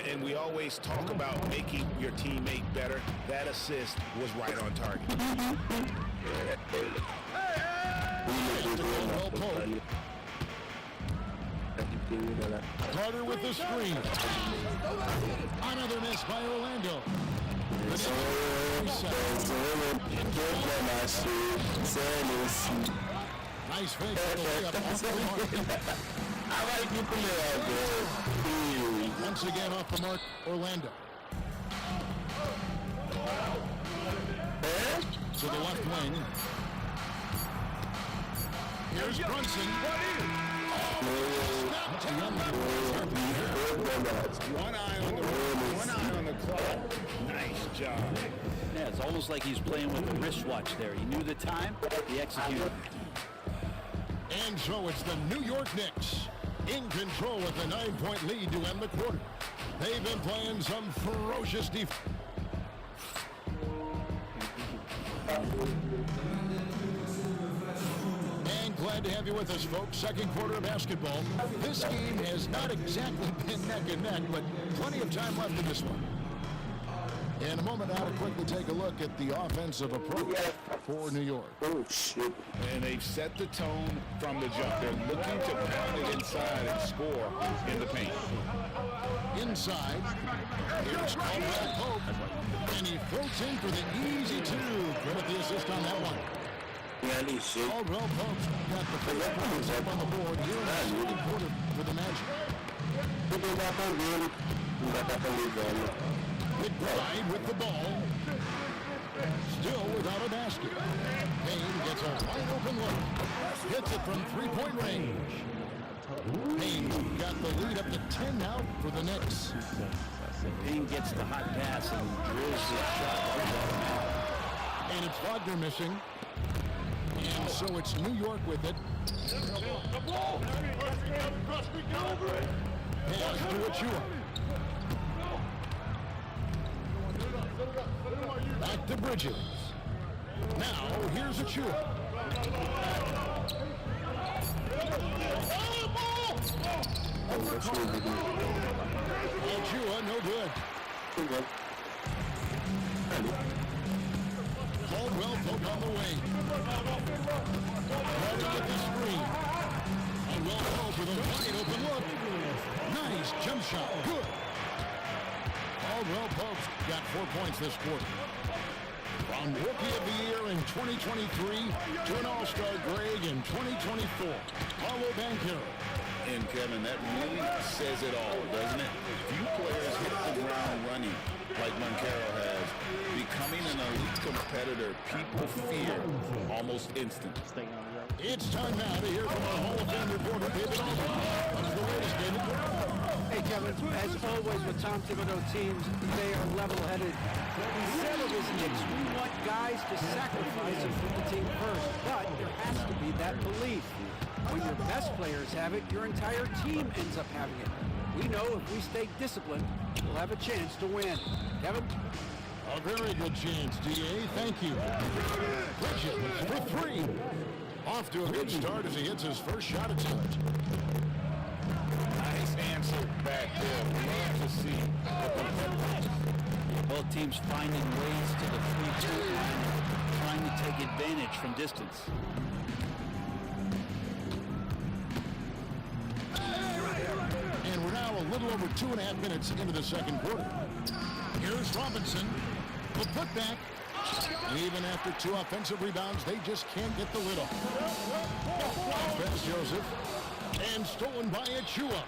And we always talk about making your teammate better. That assist was right on target. Caldwell Pope. Carter with the screen. Another miss by Orlando. Nice fake. Once again off the mark, Orlando. To the left wing. Here's Brunson. One eye on the road, one eye on the clock. Nice job. Yeah, it's almost like he's playing with a wristwatch there. He knew the time, he executed. And so it's the New York Knicks in control with a 9-point lead to end the quarter. They've been playing some ferocious defense. And glad to have you with us, folks. Second quarter of basketball. This game has not exactly been neck and neck, but plenty of time left in this one. In a moment, now to quickly take a look at the offensive approach for New York. Oh, shit. And they've set the tone from the jump. They're looking to pound it inside and score in the paint. Inside, here's Caldwell Pope, and he floats in for the easy two. Credit the assist on that one. Caldwell Pope's got the first points up on the board here in the second quarter for the Magic. McBride with the ball. Still without a basket. Payne gets a wide open look. Hits it from three-point range. Payne got the lead up to 10 now for the Knicks. Payne gets the hot pass and drills his shot. And it's Wagner missing. And so it's New York with it. Pass to Achua. Back to Bridges. Now, here's Achua. Achua, no good. Caldwell Pope on the wing. Carter with the screen. Caldwell Pope with a wide open look. Nice jump shot. Good. Caldwell Pope's got 4 points this quarter. From Rookie of the Year in 2023 to an All-Star Greg in 2024. Paolo Banchero. And Kevin, that really says it all, doesn't it? Few players hit the ground running like Banchero has. Becoming an elite competitor, people fear almost instant. It's time now to hear from our Hall of Fame reporter, David Aldridge. What's the latest, David? Hey, Kevin, as always with Tom Thibodeau teams, they are level-headed. He said of his Knicks, we want guys to sacrifice and put the team first, but there has to be that belief. When your best players have it, your entire team ends up having it. We know if we stay disciplined, we'll have a chance to win. Kevin? A very good chance, D.A. Thank you. Bridges for three. Off to a good start as he hits his first shot attempt. Nice answer back there. Love to see. Both teams finding ways to the 3-2 line, trying to take advantage from distance. And we're now a little over 2.5 minutes into the second quarter. Here's Robinson. The putback. And even after 2 offensive rebounds, they just can't get the lid off. Pass Joseph. And stolen by Achua.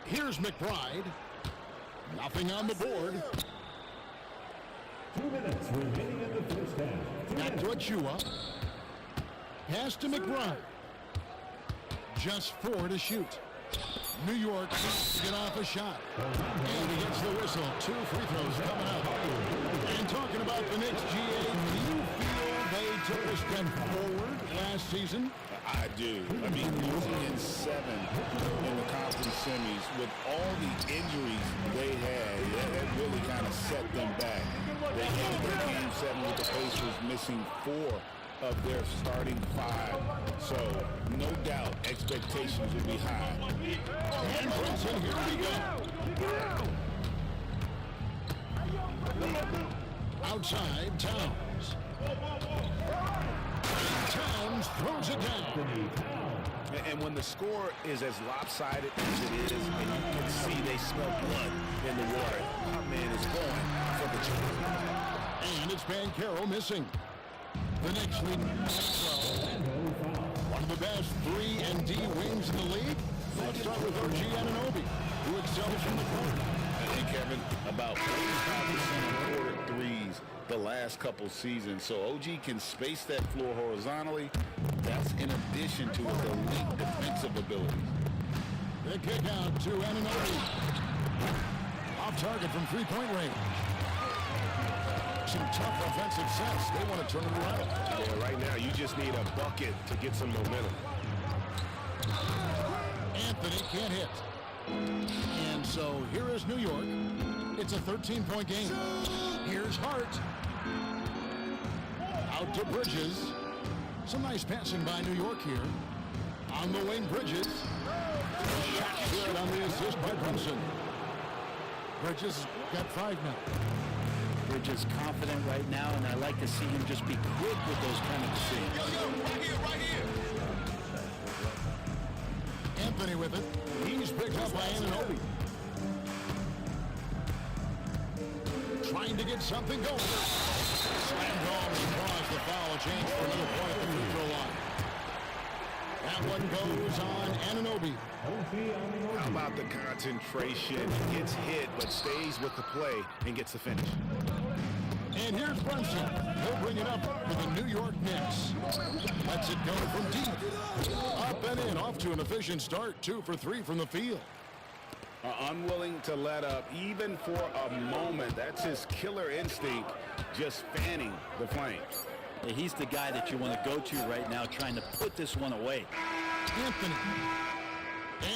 Here's McBride. Nothing on the board. 2 minutes remaining in the first half. Back to Achua. Pass to McBride. Just 4 to shoot. New York needs to get off a shot. And he gets the whistle. 2 free throws coming up. And talking about the Knicks, GA, do you feel they took a step forward last season? I do. I mean, losing in 7 in the conference semis with all the injuries they had, that really kind of set them back. They ended the game 7 with the Pacers missing 4 of their starting 5. So, no doubt, expectations will be high. And Brunson, here we go. Outside, Towns. Towns throws it down. And when the score is as lopsided as it is, and you can see they smell blood in the water, our man is going for the championship. And it's Banchero missing. The Knicks lead 12. One of the best 3-and-D wings in the league. Let's start with OG Anunoby, who excels from the corner. I think, Kevin, about 45% of quarter threes the last couple seasons. So OG can space that floor horizontally. That's in addition to his elite defensive abilities. The kick out to Anunoby. Off target from three-point range. Some tough offensive sets. They want to turn it around. Yeah, right now you just need a bucket to get some momentum. Anthony can't hit. And so here is New York. It's a 13-point game. Here's Hart. Out to Bridges. Some nice passing by New York here. On the wing, Bridges. Shot good on the assist by Brunson. Bridges got 5 now. Bridges confident right now, and I like to see him just be quick with those kind of decisions. Right here. Anthony with it. He's picked up by Anunoby. Trying to get something going. Slam home and draws the foul. Chance for another point at the free throw line. That one goes on Anunoby. How about the concentration? He gets hit, but stays with the play and gets the finish. And here's Brunson. He'll bring it up for the New York Knicks. Lets it go from deep. Up and in, off to an efficient start. 2 for 3 from the field. Unwilling to let up even for a moment. That's his killer instinct, just fanning the flames. Yeah, he's the guy that you want to go to right now, trying to put this one away. Anthony.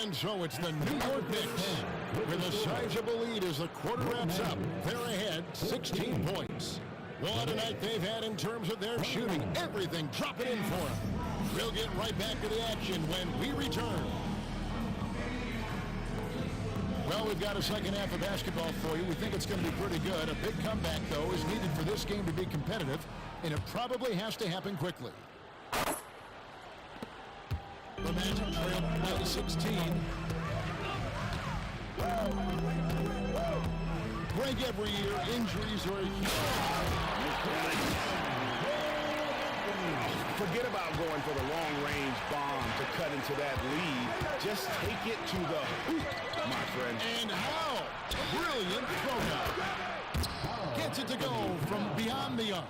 And so it's the New York Knicks with a sizable lead as the quarter wraps up. They're ahead 16 points. What a night they've had in terms of their shooting. Everything dropping in for them. We'll get right back to the action when we return. Well, we've got a second half of basketball for you. We think it's going to be pretty good. A big comeback, though, is needed for this game to be competitive, and it probably has to happen quickly. The Magic trail by 16. Greg, every year, injuries are Forget about going for the long-range bomb to cut into that lead. Just take it to the hoop, my friend. And how brilliant throw. Gets it to go from beyond the arc.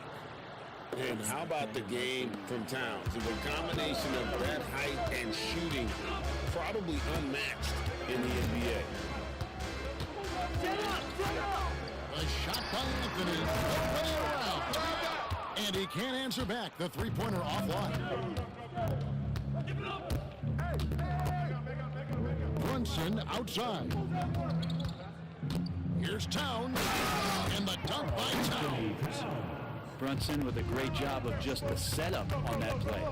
And how about the game from Towns? The combination of that height and shooting, probably unmatched in the NBA. A shot by Anthony. Way around. And he can't answer back. The three-pointer offline. Brunson outside. Here's Towns. And the dunk by Towns. Brunson with a great job of just the setup on that play.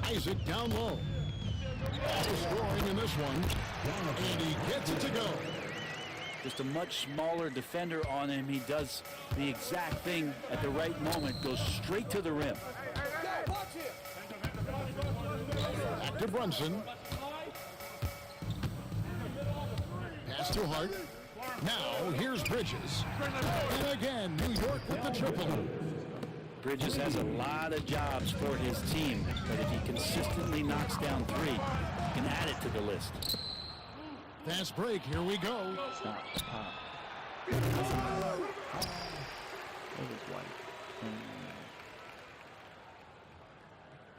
Isaac down low. All scoring in this one. And he gets it to go. Just a much smaller defender on him. He does the exact thing at the right moment. Goes straight to the rim. Back to Brunson. Pass to Hart. Now, here's Bridges. And again, New York with the triple. Bridges has a lot of jobs for his team, but if he consistently knocks down three, he can add it to the list. Fast break, here we go. Stop. Pop. It was white.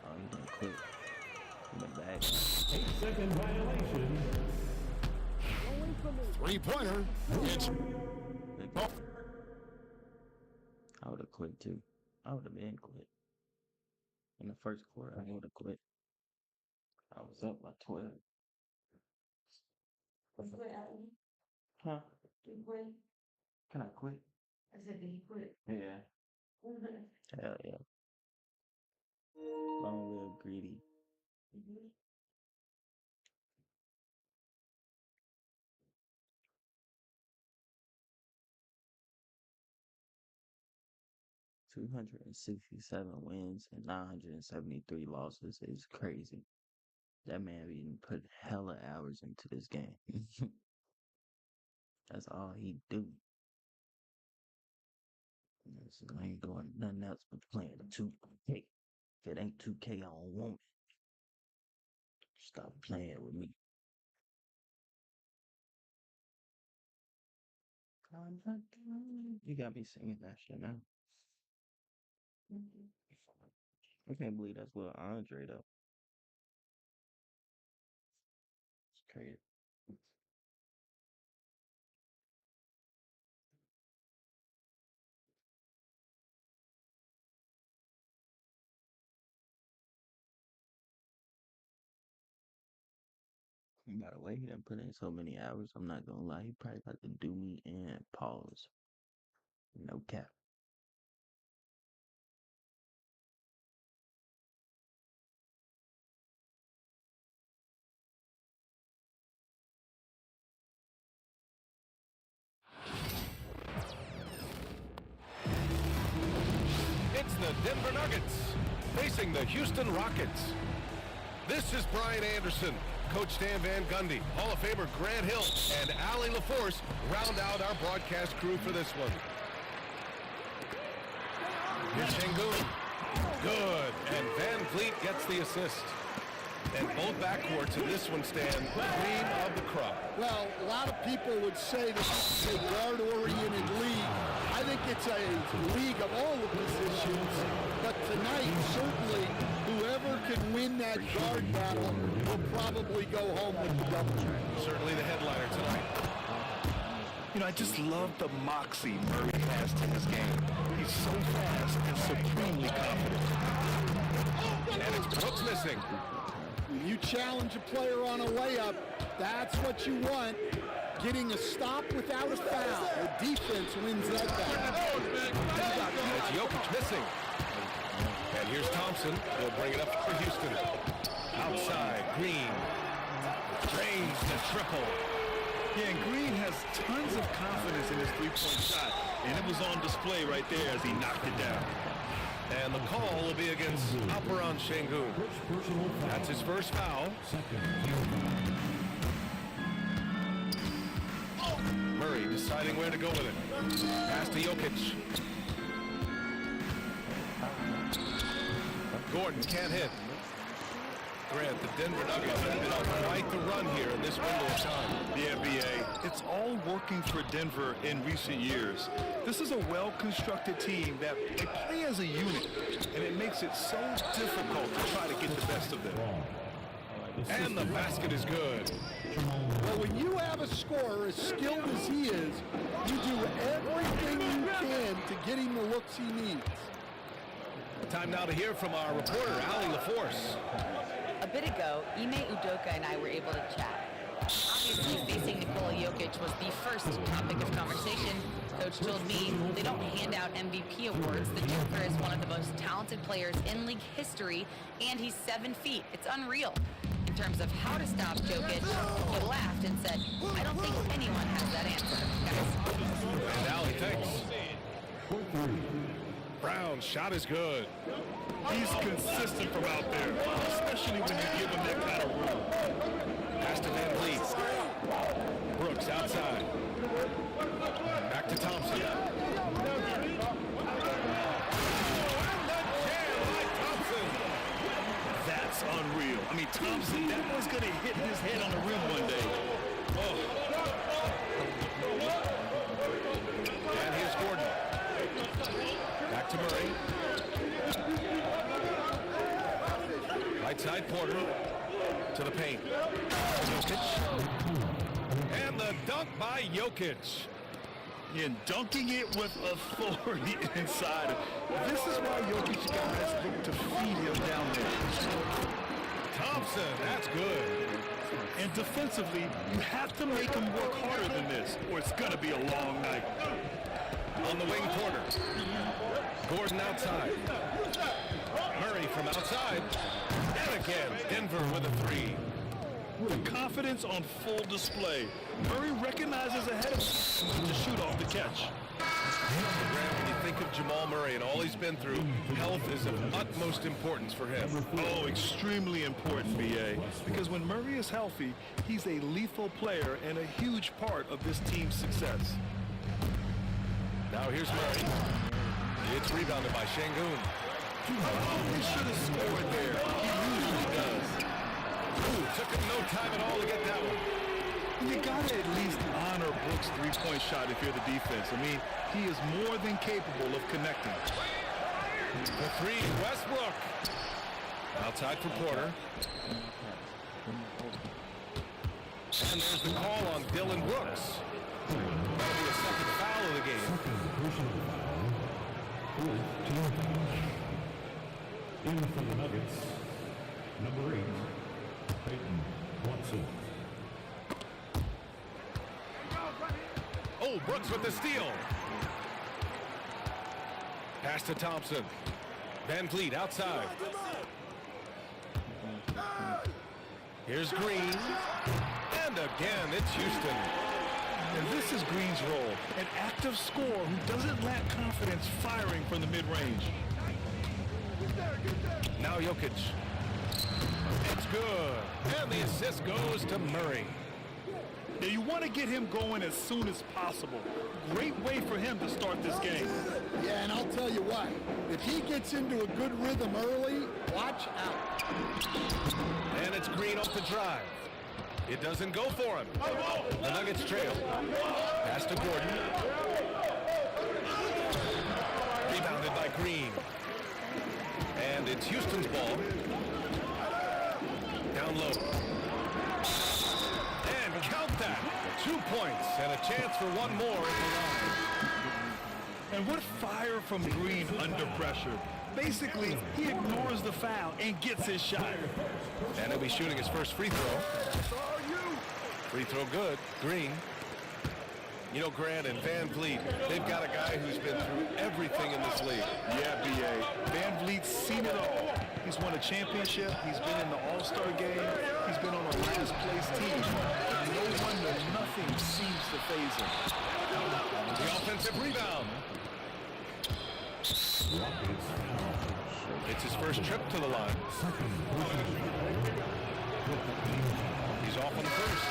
Oh, he didn't quit. He went back. 8-second violation. Three-pointer. It's... Oh. I would have quit too. I would have been quit. In the first quarter, I would have quit. I was up by 12. Huh? Can I quit? I said, did he quit? Yeah. Hell yeah. Long live greedy. 267 wins and 973 losses is crazy. That man been put hella hours into this game. That's all he do. So I ain't doing nothing else but playing 2K. If it ain't 2K, I don't want it. Stop playing with me. You got me singing that shit now. I can't believe that's little Andre though. It's crazy. By the way, he done put in so many hours, I'm not gonna lie, he probably got to do me and pause. No cap. It's the Denver Nuggets facing the Houston Rockets. This is Brian Anderson. Coach Stan Van Gundy, Hall of Famer Grant Hill, and Allie LaForce round out our broadcast crew for this one. Here's Şengün. Good. And Van Vliet gets the assist. And both backcourts in this one stand cream of the crop. Well, a lot of people would say this is a guard-oriented league. I think it's a league of all the positions. But tonight, certainly, whoever can win that guard battle will probably go home with the double. Certainly the headliner tonight. You know, I just love the moxie Murray has to his game. He's so fast and supremely confident. And it's Brooks missing. When you challenge a player on a layup, that's what you want. Getting a stop without a foul. The defense wins that battle. And it's Jokic missing. And here's Thompson. He'll bring it up for Houston. Outside, Green drains the triple. Yeah, and Green has tons of confidence in his three-point shot, and it was on display right there as he knocked it down. And the call will be against Alperen Şengün. That's his first foul. Murray deciding where to go with it. Pass to Jokic. Gordon can't hit. Grant, the Denver Nuggets have been on quite the run here in this window of time. Yeah, BA, it's all working for Denver in recent years. This is a well-constructed team that they play as a unit, and it makes it so difficult to try to get the best of them. And the basket is good. Well, when you have a scorer as skilled as he is, you do everything you can to get him the looks he needs. Time now to hear from our reporter, Allie LaForce. A bit ago, Ime Udoka and I were able to chat. Obviously, facing Nikola Jokic was the first topic of conversation. Coach told me they don't hand out MVP awards. The Joker is one of the most talented players in league history, and he's 7 feet. It's unreal. In terms of how to stop Jokic, he laughed and said, I don't think anyone has that answer, guys. And Allie, thanks. Brown's shot is good. He's consistent from out there, especially when you give him that kind of room. Pass to Van Vliet. Brooks outside. Thompson, that one's going to hit his head on the rim one day. Oh. And here's Gordon. Back to Murray. Right side Porter to the paint. Jokic. And the dunk by Jokic. And dunking it with authority inside. This is why Jokic guys look to feed him down there. Thompson, that's good. And defensively, you have to make him work harder than this, or it's going to be a long night. On the wing, Porter. Gordon outside. Murray from outside. And again, Denver with a three. The confidence on full display. Murray recognizes ahead of him to shoot off the catch. When you think of Jamal Murray and all he's been through, health is of utmost importance for him. Oh, extremely important, B.A. Because when Murray is healthy, he's a lethal player and a huge part of this team's success. Now here's Murray. It's rebounded by Şengün. Oh, he should have scored there. He usually does. Ooh, took him no time at all to get that one. You gotta at least honor Brooks' three-point shot if you're the defense. I mean, he is more than capable of connecting. The three, Westbrook. Outside for Porter. And there's the call on Dylan Brooks. That'll be a second foul of the game. In for the Nuggets, number 8, Peyton Watson. Oh, Brooks with the steal. Pass to Thompson. Van Vliet outside. Here's Green. And again, it's Houston. And this is Green's role, an active scorer who doesn't lack confidence firing from the mid-range. Now Jokic. It's good. And the assist goes to Murray. Now you want to get him going as soon as possible. Great way for him to start this game. Yeah, and I'll tell you what, if he gets into a good rhythm early, watch out. And it's Green off the drive. It doesn't go for him. The Nuggets trail. Pass to Gordon. Rebounded by Green. And it's Houston's ball. Down low. And count that. 2 points and a chance for one more at the line. And what fire from Green under pressure. Basically, he ignores the foul and gets his shot. And he'll be shooting his first free throw. Free throw good. Green. You know, Grant and Van Vliet, they've got a guy who's been through everything in this league. Yeah, B.A. Van Vliet's seen it all. He's won a championship. He's been in the All-Star game. He's been on a last-place team. No wonder nothing seems to faze him. The offensive rebound. It's his first trip to the line. He's off on the first.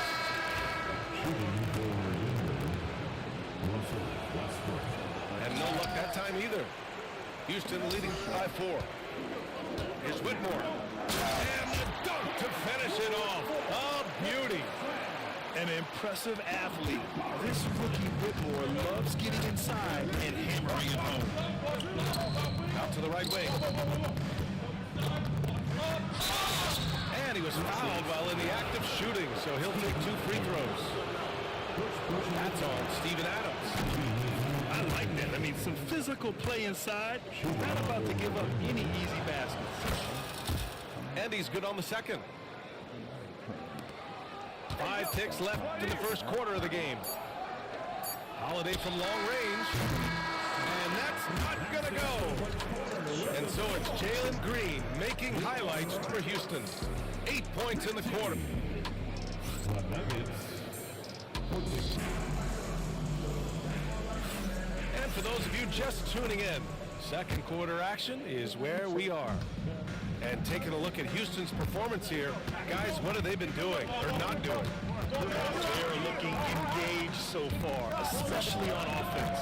And no luck that time either. Houston leading by 4. Here's Whitmore. And the dunk to finish it off. A beauty. An impressive athlete. This rookie Whitmore loves getting inside and hammering it home. Out to the right wing. And he was fouled while in the act of shooting, so he'll take 2 free throws. That's on Steven Adams. I like that. I mean, some physical play inside. Not about to give up any easy baskets. And he's good on the second. 5 ticks left in the first quarter of the game. Holiday from long range. And that's not going to go. And so it's Jalen Green making highlights for Houston. 8 points in the quarter. And for those of you just tuning in, second quarter action is where we are. And taking a look at Houston's performance here, guys, what have they been doing or not doing? They're looking engaged so far, especially on offense.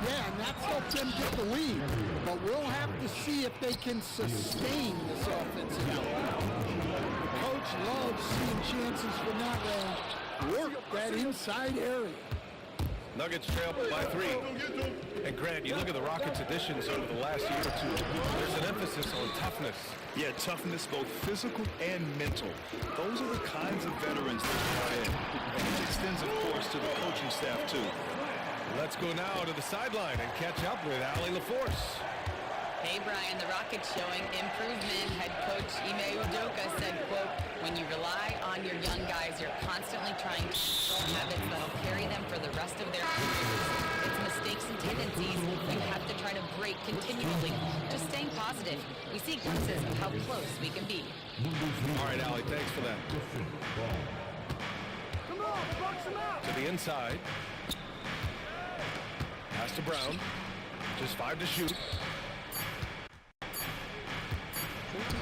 Yeah, and that's helped them get the lead. But we'll have to see if they can sustain this offensive output. The coach coach loves seeing chances from that range. Work that inside area. Nuggets trail by 3. And Grant, you look at the Rockets' additions over the last year or two. There's an emphasis on toughness. Yeah, toughness, both physical and mental. Those are the kinds of veterans they brought in. And it extends, of course, to the coaching staff, too. Let's go now to the sideline and catch up with Allie LaForce. Hey, Brian, the Rockets showing improvement. Head coach Ime Udoka said, quote, when you rely on your young guys, you're constantly trying to control habits that'll carry them for the rest of their careers. It's mistakes and tendencies you have to try to break continually. Just staying positive. We see glimpses of how close we can be. All right, Allie, thanks for that. Come on, box him out. To the inside. Pass to Brown. Just 5 to shoot.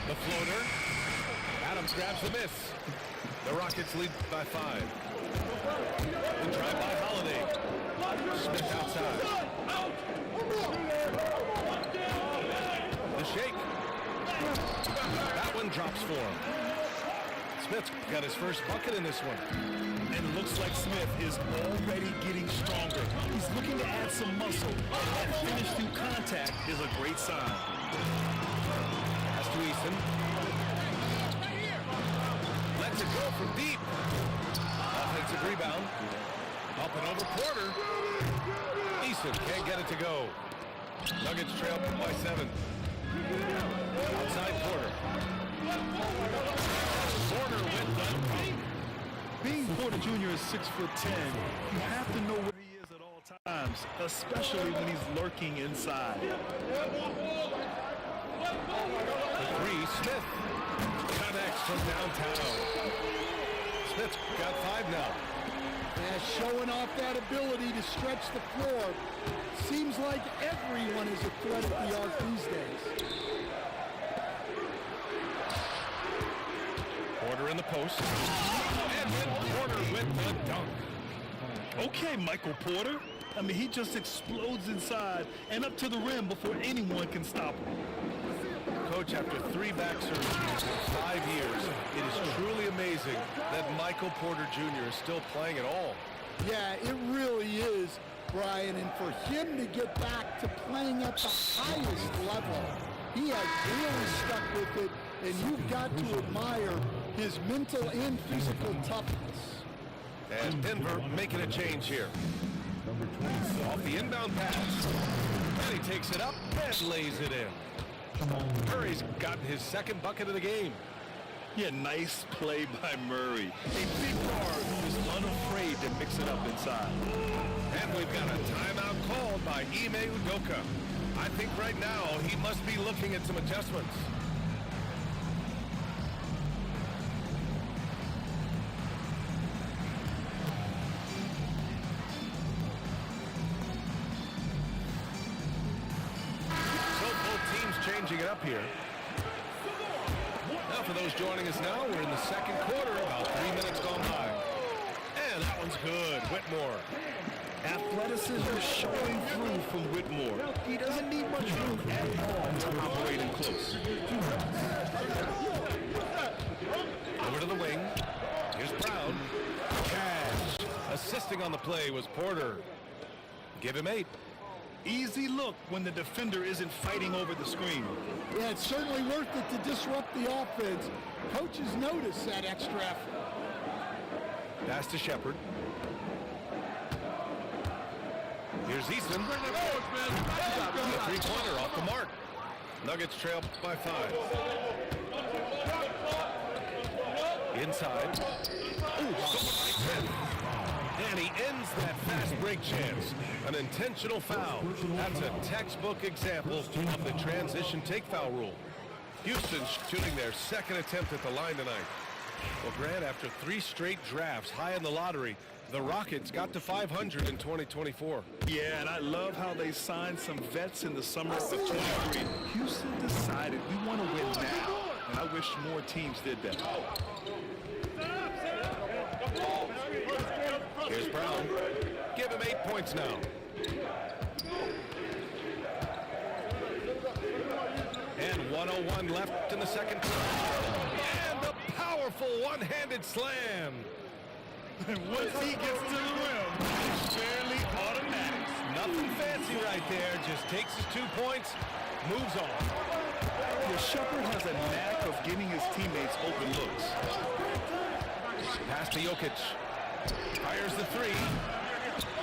The floater. Adams grabs the miss. The Rockets lead by 5. The drive by Holiday. Smith outside. The shake. That one drops for him. Smith's got his first bucket in this one. And it looks like Smith is already getting stronger. He's looking to add some muscle. That finish through contact is a great sign. Pass to Eason. Lets it go from deep. Offensive rebound. Up and over Porter. Eason can't get it to go. Nuggets trail by 7. Outside Porter. Porter with the dunk. Being Porter Jr. is 6'10", you have to know where he is at all times, especially when he's lurking inside. The 3, Smith. Connects from downtown. Smith's got 5 now. Yeah, showing off that ability to stretch the floor. Seems like everyone is a threat at the arc these days. Porter in the post. And then Porter with the dunk. Okay, Michael Porter. I mean, he just explodes inside and up to the rim before anyone can stop him. Coach, after 3 back surgeries in 5 years, it is truly amazing that Michael Porter Jr. is still playing at all. Yeah, it really is, Brian. And for him to get back to playing at the highest level, he has really stuck with it. And you've got to admire his mental and physical toughness. And Denver making a change here. Off the inbound pass. And he takes it up and lays it in. Murray's gotten his second bucket of the game. Yeah, nice play by Murray. A big guard who is unafraid to mix it up inside. And we've got a timeout called by Ime Udoka. I think right now he must be looking at some adjustments. Changing it up here. Now for those joining us now, we're in the second quarter, about 3 minutes gone by. And that one's good, Whitmore. Athleticism showing through from Whitmore. He doesn't need much room at all to operate in close. Over to the wing. Here's Brown. Cash. Assisting on the play was Porter. Give him 8. Easy look when the defender isn't fighting over the screen. Yeah, it's certainly worth it to disrupt the offense. Coaches notice that extra effort. Pass to Shepard. Here's Easton. The 3-pointer off the mark. Nuggets trail by 5. Inside. Ooh, and he ends that fast break chance. An intentional foul. That's a textbook example of the transition take foul rule. Houston shooting their second attempt at the line tonight. Well, Grant, after 3 straight drafts high in the lottery, the Rockets got to 500 in 2024. Yeah, and I love how they signed some vets in the summer of 23. Houston decided we want to win now, and I wish more teams did that. Here's Brown. Give him 8 points now. And 1:01 left in the second quarter. And the power powerful one-handed slam. And once he gets to the rim, it's fairly automatic. Nothing fancy right there. Just takes his 2 points, moves on. Yeah, Shepherd has a knack of getting his teammates open looks. Pass to Jokic. Fires the three.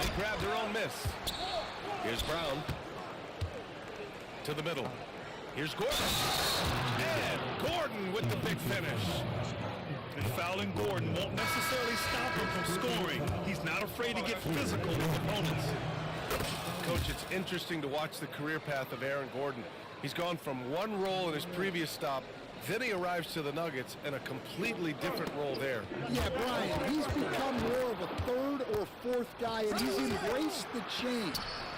They grab their own miss. Here's Brown. To the middle. Here's Gordon. And Gordon with the big finish. And fouling Gordon won't necessarily stop him from scoring. He's not afraid to get physical with opponents. Coach, it's interesting to watch the career path of Aaron Gordon. He's gone from one role in his previous stop, then he arrives to the Nuggets in a completely different role there. Yeah, Brian, he's become more of a third or fourth guy, and he's embraced the change.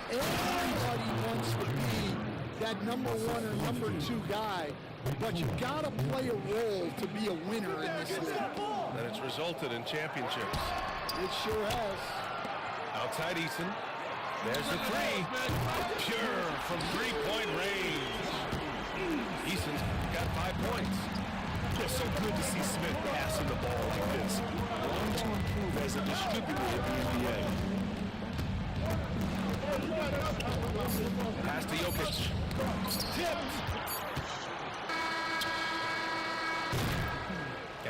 Everybody wants to be that number one or number two guy, but you gotta play a role to be a winner in this league. And it's resulted in championships. It sure has. Outside Eason. There's the three. Pure from three-point range. Eason's got 5 points. It's so good to see Smith passing the ball like this. Going to improve as a distributor in the NBA. Pass to Jokic. Tipped.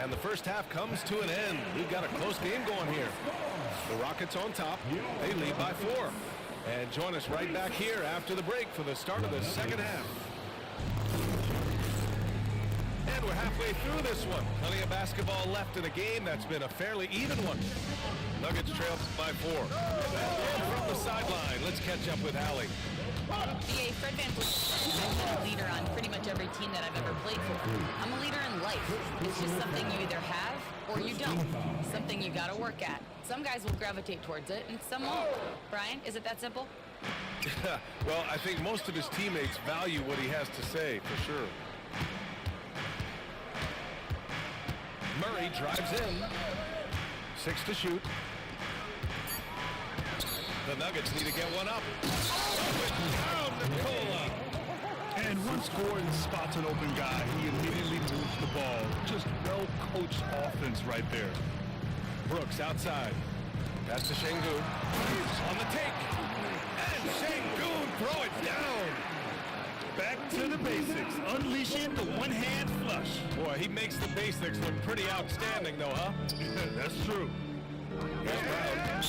And the first half comes to an end. We've got a close game going here. The Rockets on top. They lead by 4. And join us right back here after the break for the start of the second half. And we're halfway through this one. Plenty of basketball left in a game that's been a fairly even one. Nuggets trail by 4. And from the sideline, let's catch up with Allie. BA, Fred VanVleet, I've been a leader on pretty much every team that I've ever played for. I'm a leader in life. It's just something you either have or you don't. Something you gotta work at. Some guys will gravitate towards it and some won't. Brian, is it that simple? Well, I think most of his teammates value what he has to say, for sure. Murray drives in. 6 to shoot. The Nuggets need to get one up. Down Nikola. And once Gordon spots an open guy, he immediately moves the ball. Just well-coached offense right there. Brooks outside. Pass to Şengün. On the take. And Şengün throw it down. Back to the basics. Unleashing the one-hand flush. Boy, he makes the basics look pretty outstanding, though, huh? That's true. Here's Brown.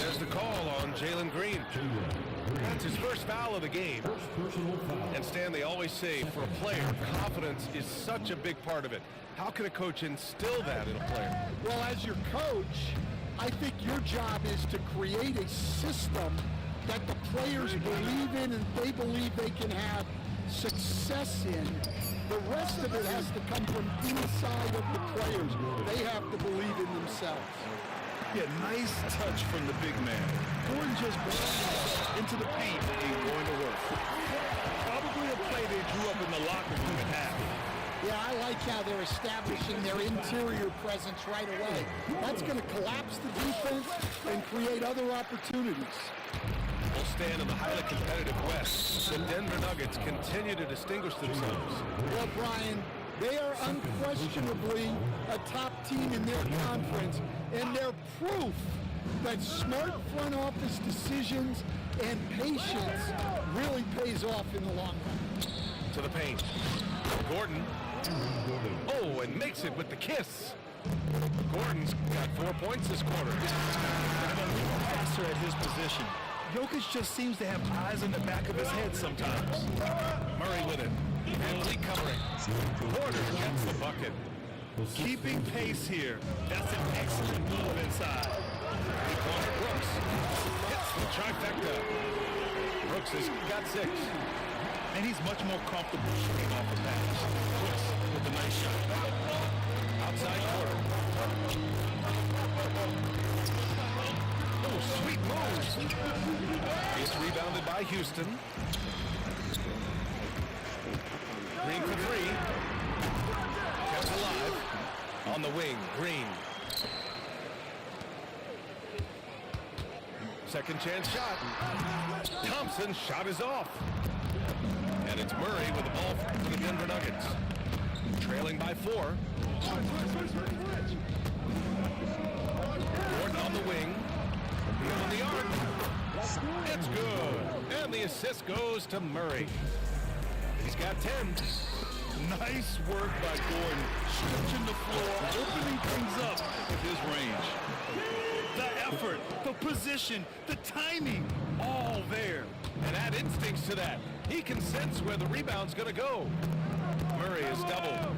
There's the call on Jalen Green. That's his first foul of the game. And Stan, they always say, for a player, confidence is such a big part of it. How can a coach instill that in a player? Well, as your coach, I think your job is to create a system that the players believe in and they believe they can have success in. The rest of it has to come from inside of the players. They have to believe in themselves. Yeah, nice touch from the big man. Gordon just brought himself into the paint and going to work. Probably a play they drew up in the locker room at half. Yeah, I like how they're establishing their interior presence right away. That's going to collapse the defense and create other opportunities. We'll stand in the highly competitive West. The Denver Nuggets continue to distinguish themselves. Well, Brian, they are unquestionably a top team in their conference, and they're proof that smart front office decisions and patience really pays off in the long run. To the paint. Gordon. Oh, and makes it with the kiss. Gordon's got 4 points this quarter. Passer at his position. Jokic just seems to have eyes in the back of his head sometimes. Murray with it. VanVleet covering. Porter gets the bucket. Keeping pace here. That's an excellent move inside. Corner Brooks. Hits the trifecta. Brooks has got 6. And he's much more comfortable shooting off the pass. Brooks with a nice shot. Outside Porter. Oh, sweet move. It's rebounded by Houston. Green for 3. Kept alive. On the wing, Green. Second chance shot. Thompson's shot is off. And it's Murray with the ball for the Denver Nuggets. Trailing by 4. Gordon on the wing. On the arc. It's good. And the assist goes to Murray. He's got 10. Nice work by Gordon, stretching the floor, opening things up with his range. The effort, the position, the timing, all there. And add instincts to that. He can sense where the rebound's going to go. Murray is doubled.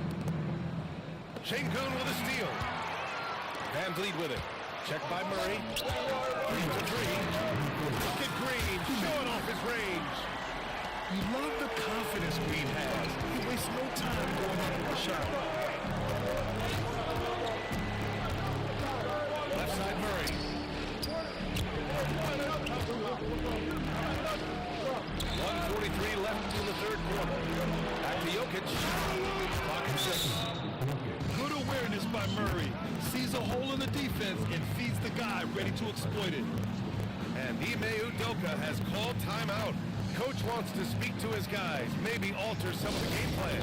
Şengün with a steal. Van Vliet with it. Checked by Murray. Green for 3. Look at Green showing off his range. You love the confidence Green has. He wastes no time going after the shot. Left side Murray. 1:43 left in the third quarter. Back to Jokic. Clock at 6. Good awareness by Murray. Sees a hole in the defense and feeds the guy ready to exploit it. And Ime Udoka has called timeout. Coach wants to speak to his guys, maybe alter some of the game plan.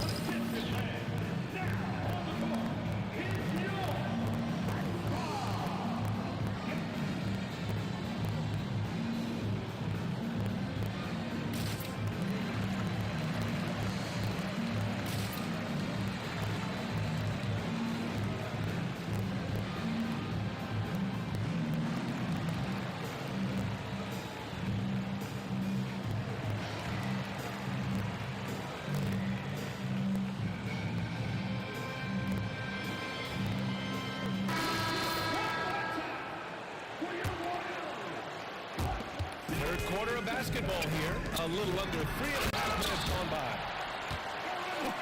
Quarter of basketball here. A little under 3.5 minutes gone by.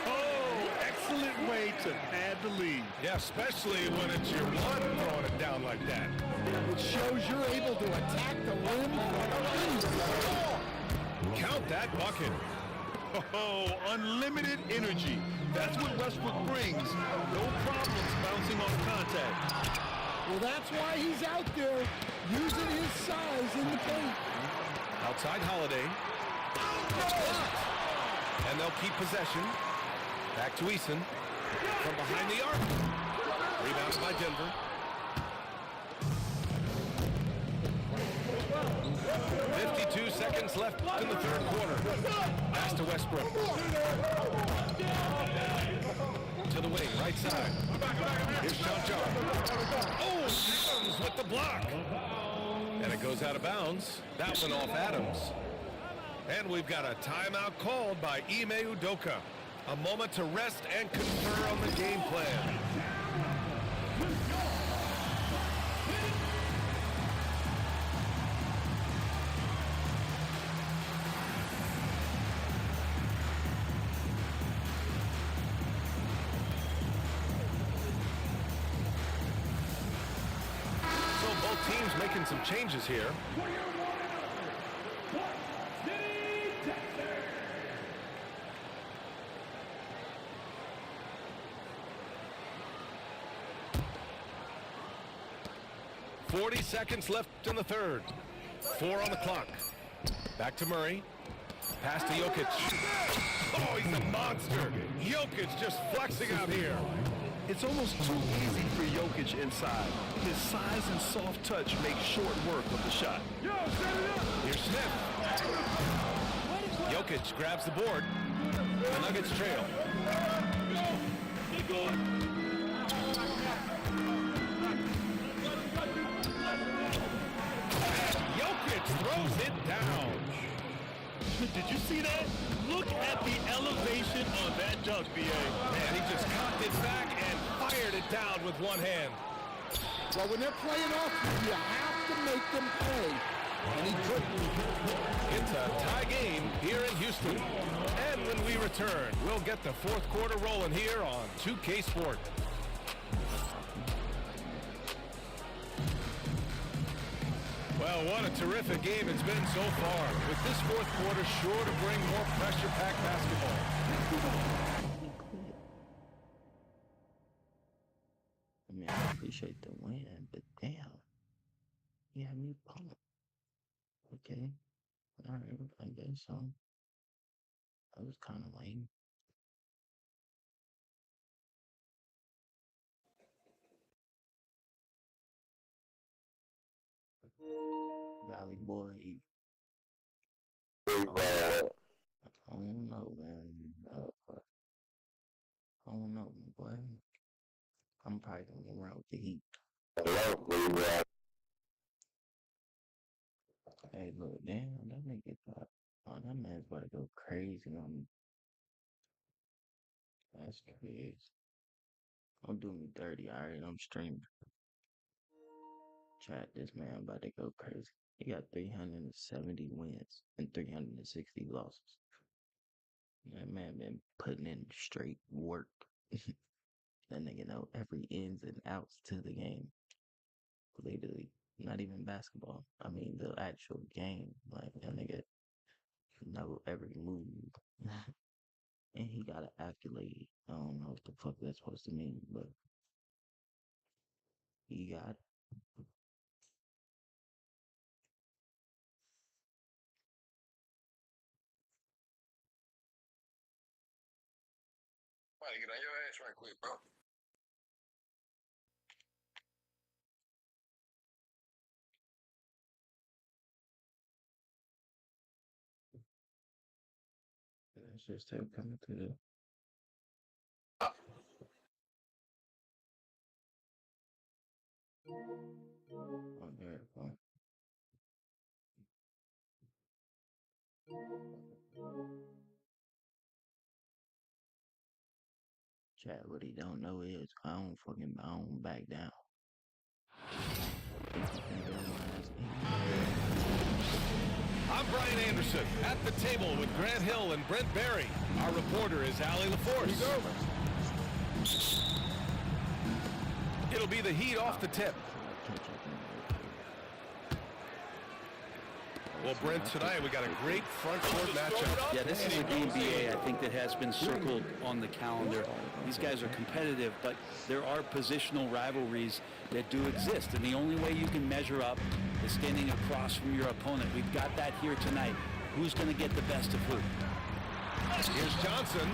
Oh, excellent way to pad the lead. Yeah, especially when it's your one throwing it down like that. It shows you're able to attack the rim from any side. Count that bucket. Oh, unlimited energy. That's what Westbrook brings. No problems bouncing off contact. Well, that's why he's out there using his size in the paint. Outside Holiday. And they'll keep possession. Back to Eason. From behind the arc. Rebounded by Denver. 52 seconds left in the third quarter. Pass to Westbrook. To the wing, right side. Here's John. Oh, Adams with the block. And it goes out of bounds. That one off Adams. And we've got a timeout called by Ime Udoka. A moment to rest and confer on the game plan. So both teams making some changes here. 40 seconds left in the third. 4 on the clock. Back to Murray. Pass to Jokic. Oh, he's a monster. Jokic just flexing out here. It's almost too easy for Jokic inside. His size and soft touch make short work of the shot. Here's Smith. Jokic grabs the board. The Nuggets trail. Jokic throws it down. Did you see that? Look at the elevation on that dunk, B.A. Man, he just cocked it back and fired it down with one hand. Well, when they're playing off you, you have to make them pay. And he couldn't. It's a tie game here in Houston. And when we return, we'll get the fourth quarter rolling here on 2K Sport. Well, what a terrific game it's been so far. With this fourth quarter sure to bring more pressure-packed basketball. I mean, I appreciate the win, but damn. You had me pumped. Okay. All right, I guess so. That was kind of lame. boy. I don't know, man. I don't know, boy. I'm probably gonna go around with the Heat. Hey, look, damn, that nigga thought, oh, that man's about to go crazy on me. That's crazy. Don't do me dirty, alright? I'm streaming. Chat, this man about to go crazy. He got 370 wins and 360 losses. That man been putting in straight work. That nigga know every ins and outs to the game. Literally, not even basketball. I mean, the actual game. Like, that nigga know every move. And he got an accolade. I don't know what the fuck that's supposed to mean, but he got it. Somebody get on your ass right quick, bro. It's just him coming to the. Oh, there it goes. Chat, what he don't know is I don't back down. I'm Brian Anderson at the table with Grant Hill and Brent Barry. Our reporter is Allie LaForce. It'll be the Heat off the tip. Well, Brent, tonight we got a great front court matchup. Yeah, this is a game, BA, I think, that has been circled on the calendar. These guys are competitive, but there are positional rivalries that do exist, and the only way you can measure up is standing across from your opponent. We've got that here tonight. Who's going to get the best of who? Here's Johnson.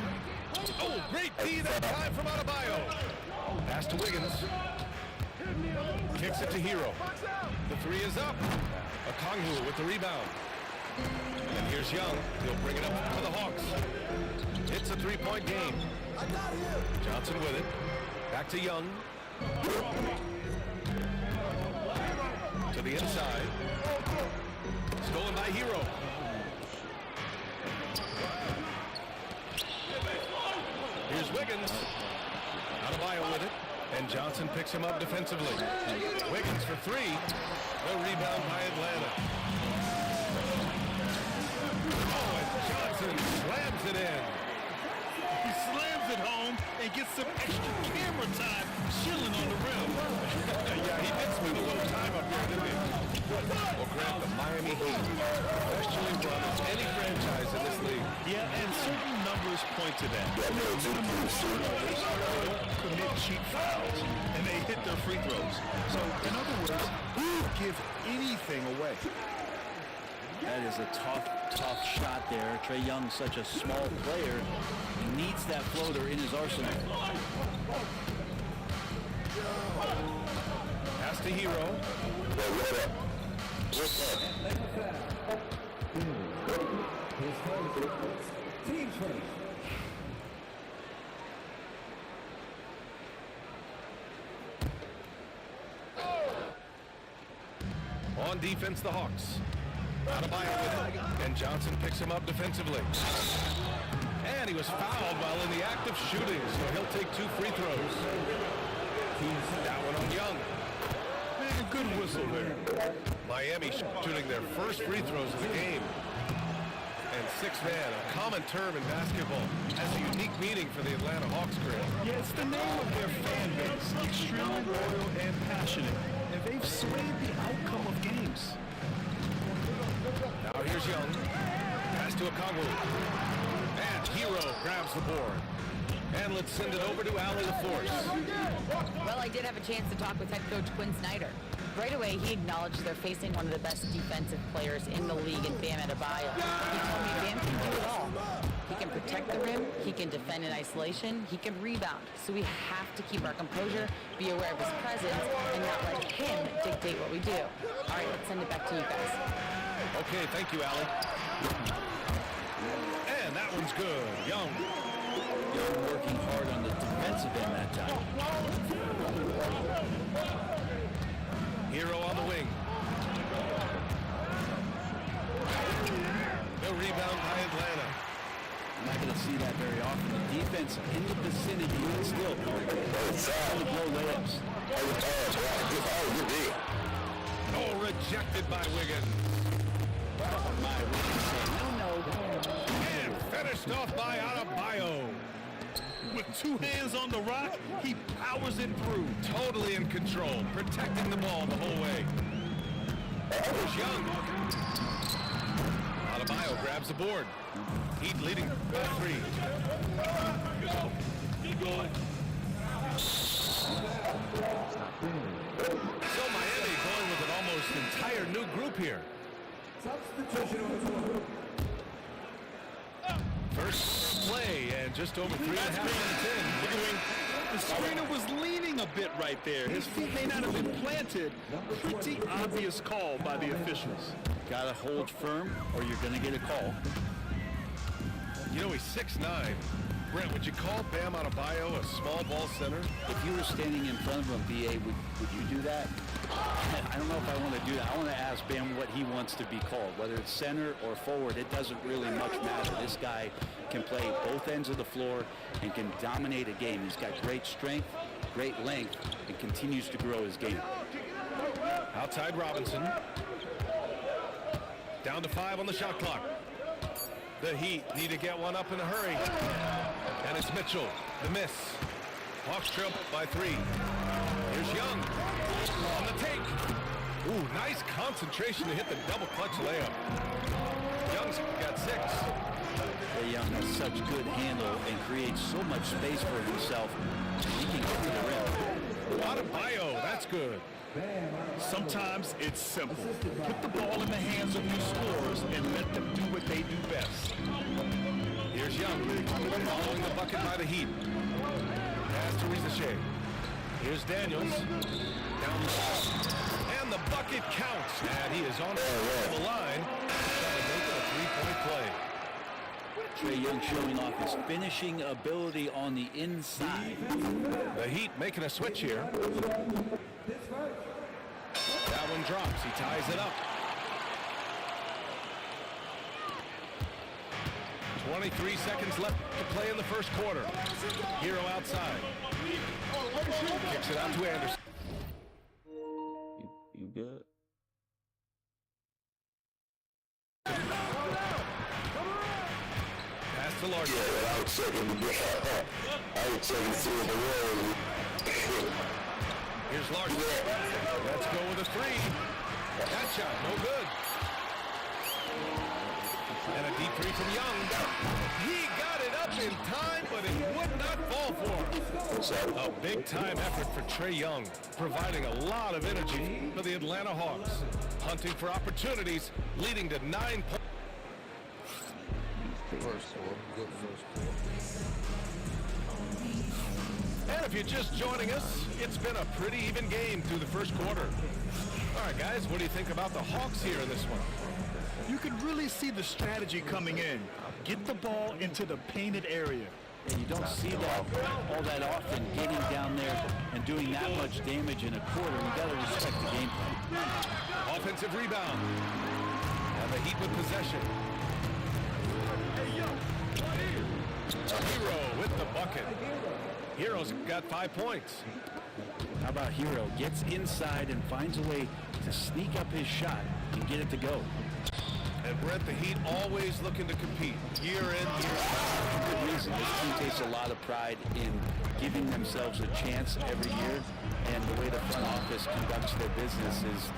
Oh, great D that time from Adebayo. Pass to Wiggins. Kicks it to Hero. The three is up. Okongwu with the rebound. And here's Young. He'll bring it up for the Hawks. It's a three-point game. Johnson with it. Back to Young. To the inside. Stolen by Hero. Here's Wiggins. Adebayo with it. And Johnson picks him up defensively. Wiggins for three. No rebound by Atlanta. Oh, and Johnson slams it in. He slams it home and gets some extra camera time chilling on the rim. Yeah, he did spend a little time up there, didn't he? Well, Grant, the Miami Heat, best shooting run of any franchise in this league. Yeah, and certain numbers point to that. They don't commit cheap fouls, and they hit their free throws. So, in other words, give anything away. That is a tough shot there. Trae Young, such a small player, he needs that floater in his arsenal. Pass to Hero. On defense, the Hawks. Adebayo with it, and Johnson picks him up defensively. And he was fouled while in the act of shooting, so he'll take two free throws. That one on Young. A good whistle there. Miami shooting their first free throws of the game. And six-man, a common term in basketball, has a unique meaning for the Atlanta Hawks, Grant. Yeah, it's the name of their fan base. Extremely loyal and passionate. And they've swayed the outcome of games. Now here's Young. Pass to Okongwu. And Hero grabs the board. And let's send it over to Allie LaForce. Well, I did have a chance to talk with head coach Quinn Snyder. Right away, he acknowledged they're facing one of the best defensive players in the league in Bam Adebayo. He told me Bam can do it all. He can protect the rim, he can defend in isolation, he can rebound. So we have to keep our composure, be aware of his presence, and not let him dictate what we do. All right, let's send it back to you guys. Okay, thank you, Allie. And that one's good. Young. Young working hard on the defensive end that time. Hero on the wing. No rebound by Atlanta. I'm not going to see that very often. The defense in the vicinity, but still trying to blow layups. Oh, rejected by Wiggins. My Wiggins saying, no. And finished off by Adebayo. With two hands on the rock, he powers it through. Totally in control, protecting the ball the whole way. There's Young. Adebayo grabs the board. Heat leading by 3. So Miami going with an almost entire new group here. First play and just over 3.5 minutes in. The screener was leaning a bit right there. His feet may not have been planted. Pretty obvious call by the officials. Got to hold firm or you're going to get a call. You know, he's 6'9". Brent, would you call Bam Adebayo a small ball center? If you were standing in front of him, B.A., would you do that? I don't know if I want to do that. I want to ask Bam what he wants to be called. Whether it's center or forward, it doesn't really much matter. This guy can play both ends of the floor and can dominate a game. He's got great strength, great length, and continues to grow his game. Outside Robinson. Down to 5 on the shot clock. The Heat need to get one up in a hurry. And it's Mitchell, the miss. Hawks trail by 3. Here's Young on the take. Ooh, nice concentration to hit the double clutch layup. Young's got 6. Young has such good handle and creates so much space for himself. He can get to the rim. Adebayo, that's good. Sometimes it's simple. Put the ball in the hands of your scorers and let them do what they do best. Here's Young, following the bucket by the Heat. Pass to Rizachet. Here's Daniels. Down the ball. And the bucket counts. And he is on the line. Trying to make it a 3-point play. Trae Young showing off his finishing ability on the inside. The Heat making a switch here. That one drops. He ties it up. 23 seconds left to play in the first quarter. Hero outside. Kicks it out to Anderson. You good? Pass to Larson. I was checking through the road. Here's Larson. Let's go with a 3. That shot, no good. And a deep 3 from Young. He got it up in time, but it would not fall for him. A big-time effort for Trae Young, providing a lot of energy for the Atlanta Hawks. Hunting for opportunities, leading to 9 points. Good first quarter. And if you're just joining us, it's been a pretty even game through the first quarter. All right, guys, what do you think about the Hawks here in this one? You can really see the strategy coming in. Get the ball into the painted area. And you don't see that all that often, getting down there and doing that much damage in a quarter. You got to respect the game plan. Offensive rebound. And the Heat with possession. Hero with the bucket. Hero's got 5 points. How about Hero? Gets inside and finds a way to sneak up his shot and get it to go. And Brent, the Heat always looking to compete year in, year out. For good reason. This team takes a lot of pride in giving themselves a chance every year. And the way the front office conducts their business is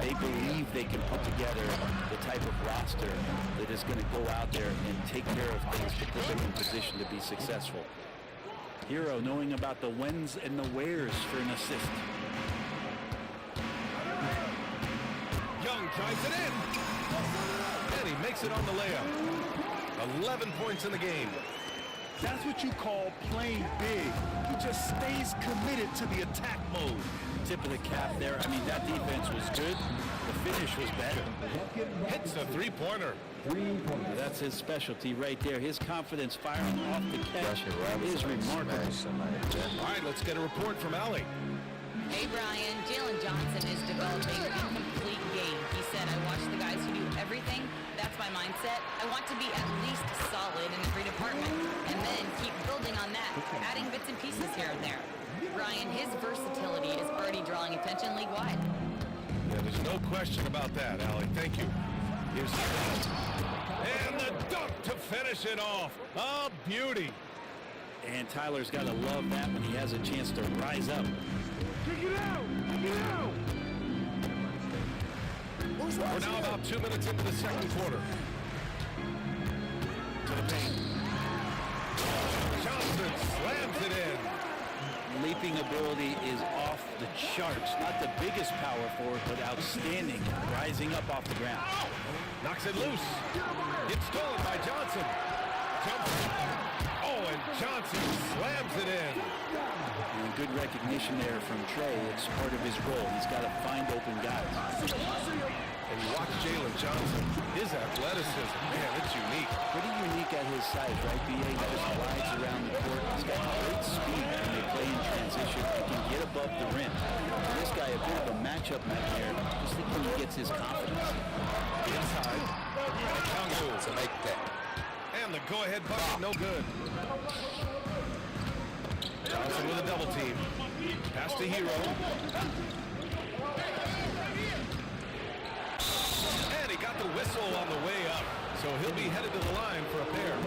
they believe they can put together the type of roster that is going to go out there and take care of things to put them in position to be successful. Hero knowing about the whens and the wheres for an assist. Young drives it in. And he makes it on the layup. 11 points in the game. That's what you call playing big. He just stays committed to the attack mode. Tip of the cap there. I mean, that defense was good. The finish was better. Hits a three-pointer. That's his specialty right there. His confidence firing off the catch is remarkable. All right, let's get a report from Allie. Hey, Brian. Jalen Johnson is developing a complete game. He said, I watch the guys who do everything. That's my mindset. I want to be at least solid in every department and then keep building on that, adding bits and pieces here and there. Brian, his versatility is already drawing attention league-wide. Yeah, there's no question about that, Allie. Thank you. Here's the and the dunk to finish it off. A beauty. And Tyler's got to love that when he has a chance to rise up. We're now about 2 minutes into the second quarter. To the paint. Johnson slams it in. Leaping ability is off the charts. Not the biggest power forward, but outstanding. Rising up off the ground. Knocks it loose. It's stolen by Johnson. Oh, and Johnson slams it in. And good recognition there from Trey. It's part of his role. He's got to find open guys. And you watch Jalen Johnson. His athleticism, man, it's unique. Pretty unique at his size, right, B.A.? He just rides around the court. He's got great speed when they play in transition. He can get above the rim. And this guy, a bit of a matchup nightmare. Just think when he gets his confidence. Inside. Kongu to make that. And the go-ahead bucket, no good. Johnson with a double team. Pass to Hero. And he got the whistle on the way up. So he'll be headed to the line for a pair.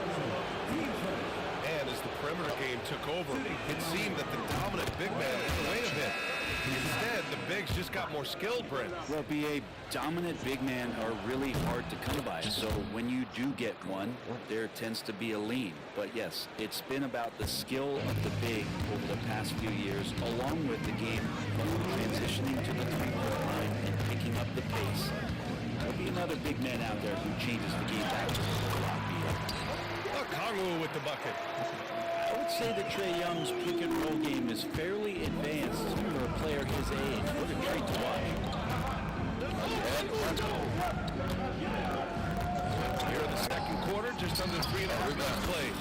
And as the perimeter game took over, it seemed that the dominant big man was the way a bit. Instead, the bigs just got more skilled, Brent. Well, B.A., dominant big men are really hard to come by. So when you do get one, there tends to be a lean. But yes, it's been about the skill of the big over the past few years, along with the game from transitioning to the three-point line and picking up the pace. There'll be another big man out there who changes the game back to a lot, B.A. Kongu with the bucket. I would say that Trae Young's pick and roll game is fairly advanced for a player his age. What a treat to watch. Here in the second quarter, just under 3.5 minutes played.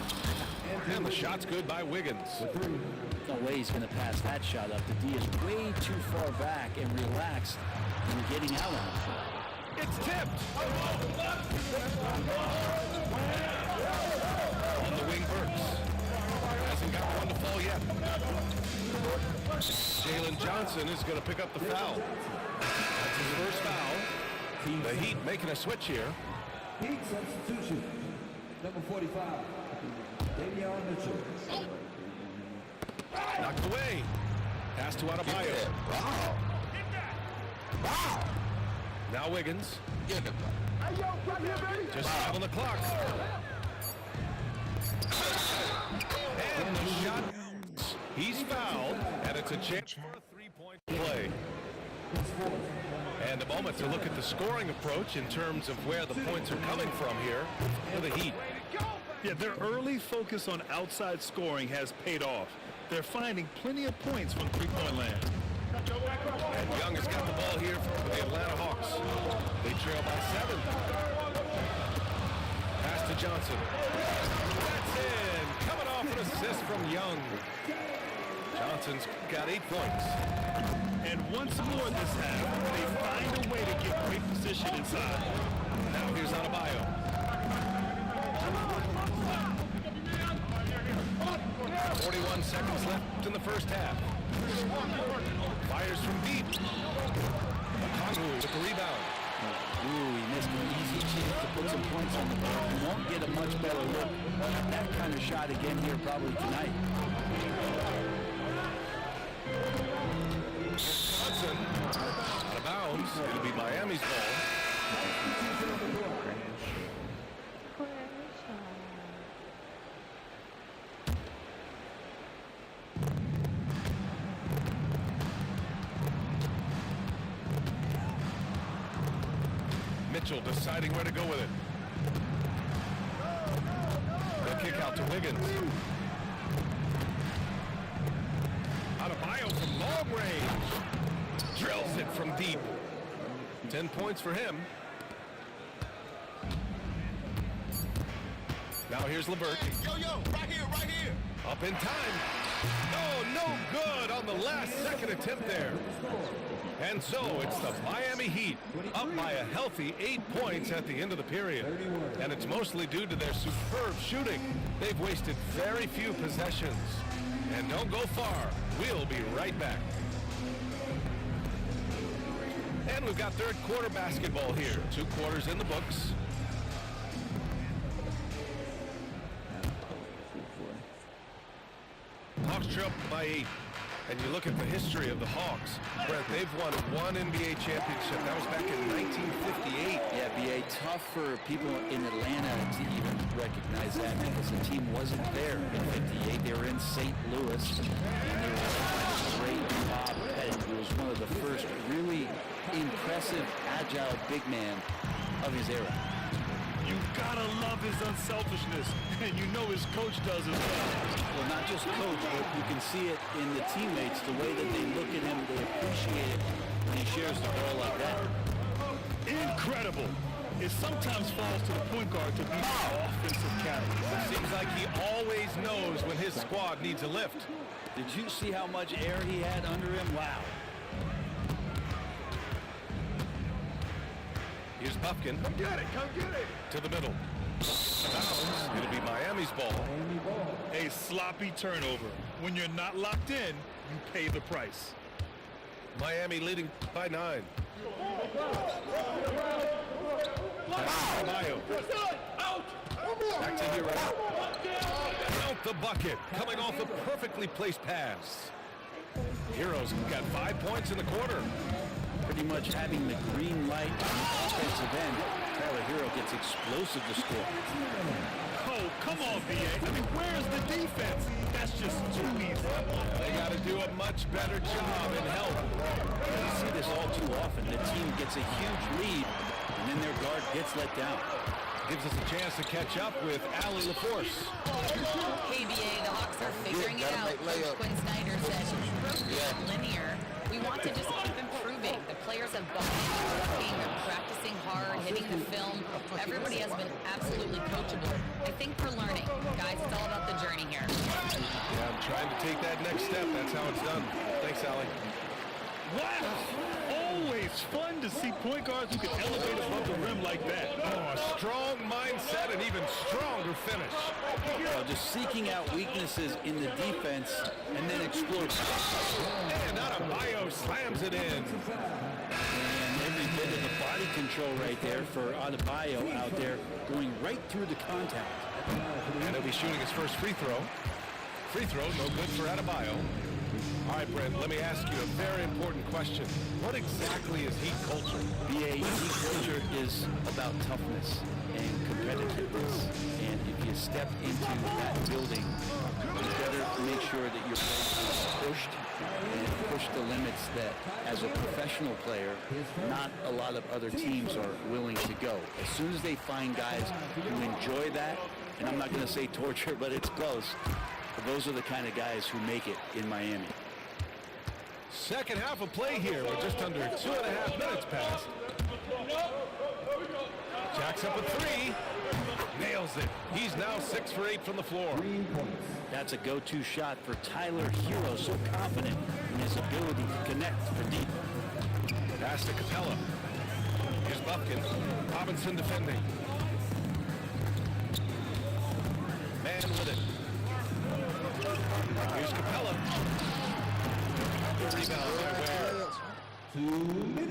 And the shot's good by Wiggins. No way he's going to pass that shot up. The D is way too far back and relaxed in getting out on it. It's tipped. On the wing, Burks. Hasn't got one to fall yet. Jalen Johnson is going to pick up the foul. That's his first foul. The Heat making a switch here. Heat substitution. Number 45, Davion Mitchell. Knocked away. Pass to Adebayo. Now Wiggins. Just 5 on the clock. And the shot. He's fouled, and it's a chance for a three-point play. And a moment to look at the scoring approach in terms of where the points are coming from here for the Heat. Yeah, their early focus on outside scoring has paid off. They're finding plenty of points from three-point land. And Young has got the ball here for the Atlanta Hawks. They trail by 7. Pass to Johnson. That's in. Coming off an assist from Young. Johnson's got 8 points. And once more this half, they find a way to get great position inside. Now here's Adebayo. 41 seconds left in the first half. Fires from deep. Kongu with the rebound. Ooh, he missed an easy chance to put some points on the board. He won't get a much better look at that kind of shot again here probably tonight. Johnson out of bounds. It'll be Miami's ball. Mitchell deciding where to go with it. The kick out to Wiggins. Adebayo from long range. Drills it from deep. 10 points for him. Now here's Levert. Yo, right here. Up in time. Oh, no good on the last second attempt there. And so it's the Miami Heat up by a healthy 8 points at the end of the period. And it's mostly due to their superb shooting. They've wasted very few possessions. And don't go far. We'll be right back. And we've got third quarter basketball here. 2 quarters in the books. Hawks are up by 8. And you look at the history of the Hawks, Brett, they've won 1 NBA championship. That was back in 1958. Yeah, BA, tough for people in Atlanta to even recognize that because the team wasn't there in 58. They were in St. Louis, and they were great Bob Pettit, who was one of the first really impressive, agile big man of his era. You gotta love his unselfishness, and you know his coach does as well. Well, not just coach, but you can see it in the teammates, the way that they look at him, they appreciate it when he shares the ball like that. Incredible. It sometimes falls to the point guard to be the offensive catalyst. Seems like he always knows when his squad needs a lift. Did you see how much air he had under him? Wow. Here's Buffkin. Come get it. To the middle. Bounce. It'll be Miami's ball. A sloppy turnover. When you're not locked in, you pay the price. Miami leading by 9. Mayo. Back to Hero. Count the bucket. Coming off a perfectly placed pass. Hero's got 5 points in the quarter. Pretty much having the green light on the offensive end. Tyler Hero gets explosive to score. Oh, come on, BA. I mean, where's the defense? That's just too easy. They got to do a much better job in help. You see this all too often. The team gets a huge lead, and then their guard gets let down. Gives us a chance to catch up with Allie LaForce. Hey, BA, the Hawks are figuring it out. Coach Quinn Snyder said, linear. We want to just keep improving. The players have bought into working, they're practicing hard, hitting the film. Everybody has been absolutely coachable. I think we're learning. Guys, it's all about the journey here. Yeah, I'm trying to take that next step. That's how it's done. Thanks, Allie. Wow! Always fun to see point guards who can elevate above the rim like that. Oh, a strong mindset and even stronger finish. Just seeking out weaknesses in the defense and then exploiting. And Adebayo slams it in. And every bit of the body control right there for Adebayo out there going right through the contact. And he'll be shooting his first free throw. Free throw, no good for Adebayo. All right, Brent, let me ask you a very important question. What exactly is Heat culture? BA, Heat culture is about toughness and competitiveness. And if you step into that building, you better make sure that you're pushed and push the limits that, as a professional player, not a lot of other teams are willing to go. As soon as they find guys who enjoy that, and I'm not going to say torture, but it's close, those are the kind of guys who make it in Miami. Second half of play here. We're just under 2.5 minutes past. Jacks up a 3. Nails it. He's now 6 for 8 from the floor. That's a go-to shot for Tyler Hero. So confident in his ability to connect for deep. Pass to Capella. Here's Buffkin. Robinson defending. Man with it. Here's Capella. The rebound by Ware.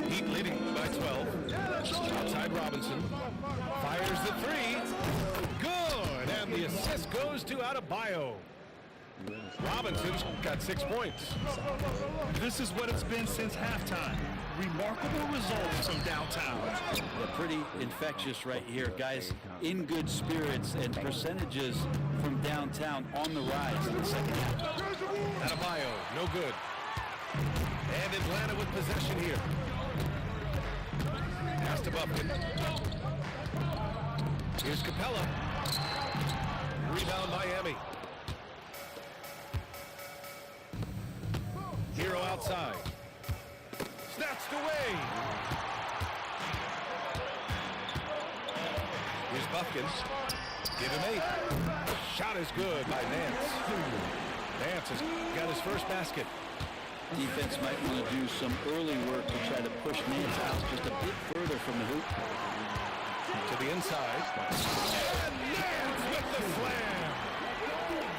Heat leading by 12. Outside Robinson. Fires the 3. Good. And the assist goes to Adebayo. Robinson's got 6 points. This is what it's been since halftime. Remarkable results from downtown. Pretty infectious right here, guys. In good spirits and percentages from downtown on the rise in the second half. Adebayo, no good. And Atlanta with possession here. Pass to Buffkin. Here's Capella. Rebound Miami. Hero outside. Snatched away. Here's Buffkin. Give him 8. Shot is good by Nance. Nance has got his first basket. Defense might want to do some early work to try to push Nance out just a bit further from the hoop. To the inside. And Nance with the slam.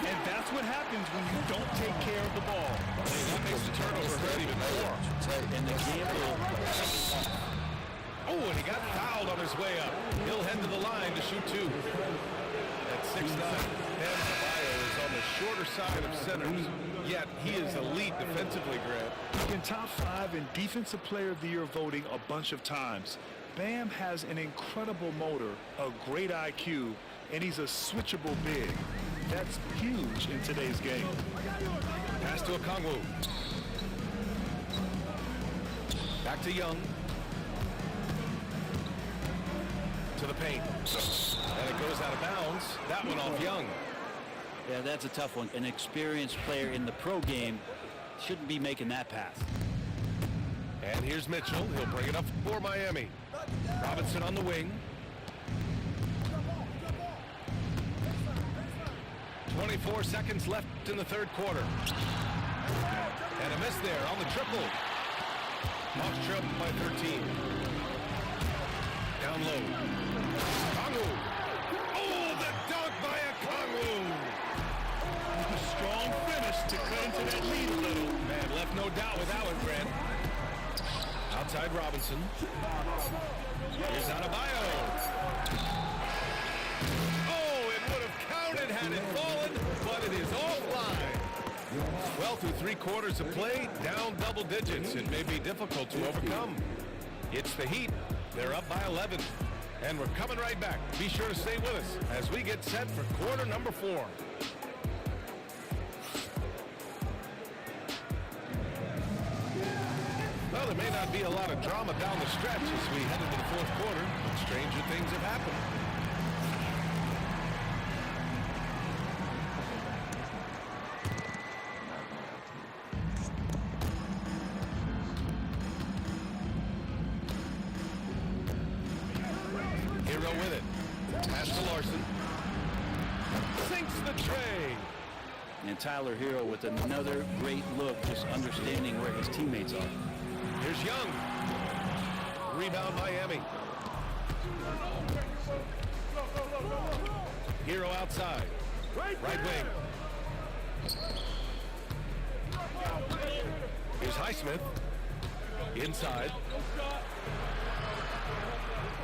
And that's what happens when you don't take care of the ball. Hey, that makes the turnover hurt even more. And the gamble. Oh, and he got fouled on his way up. He'll head to the line to shoot 2. At 6'9", Bam Adebayo is on the shorter side of centers, yet he is elite defensively, Grant. In top 5 in Defensive Player of the Year voting a bunch of times. Bam has an incredible motor, a great IQ, and he's a switchable big. That's huge in today's game. Pass to Okongwu. Back to Young. To the paint. And it goes out of bounds. That one off Young. Yeah, that's a tough one. An experienced player in the pro game shouldn't be making that pass. And here's Mitchell. He'll bring it up for Miami. Robinson on the wing. 24 seconds left in the third quarter. And a miss there on the triple. Hawks trail by 13. Down low. Okongwu. Oh, the dunk by Okongwu. A strong finish to cut into that lead a little. Man, left no doubt with that one, Grant. Outside Robinson. Here's Adebayo. Oh, it would have counted had it fallen, but it is offline. Well, through 3 quarters of play, down double digits. It may be difficult to overcome. It's the Heat. They're up by 11. And we're coming right back. Be sure to stay with us as we get set for quarter number 4. Well, there may not be a lot of drama down the stretch as we head into the fourth quarter, but stranger things have happened. Hero with it. Pass to Larson. Sinks the tray. And Tyler Hero with another great look, just understanding where his teammates are. Here's Young. Rebound Miami. Hero outside. Right wing. Here's Highsmith. Inside.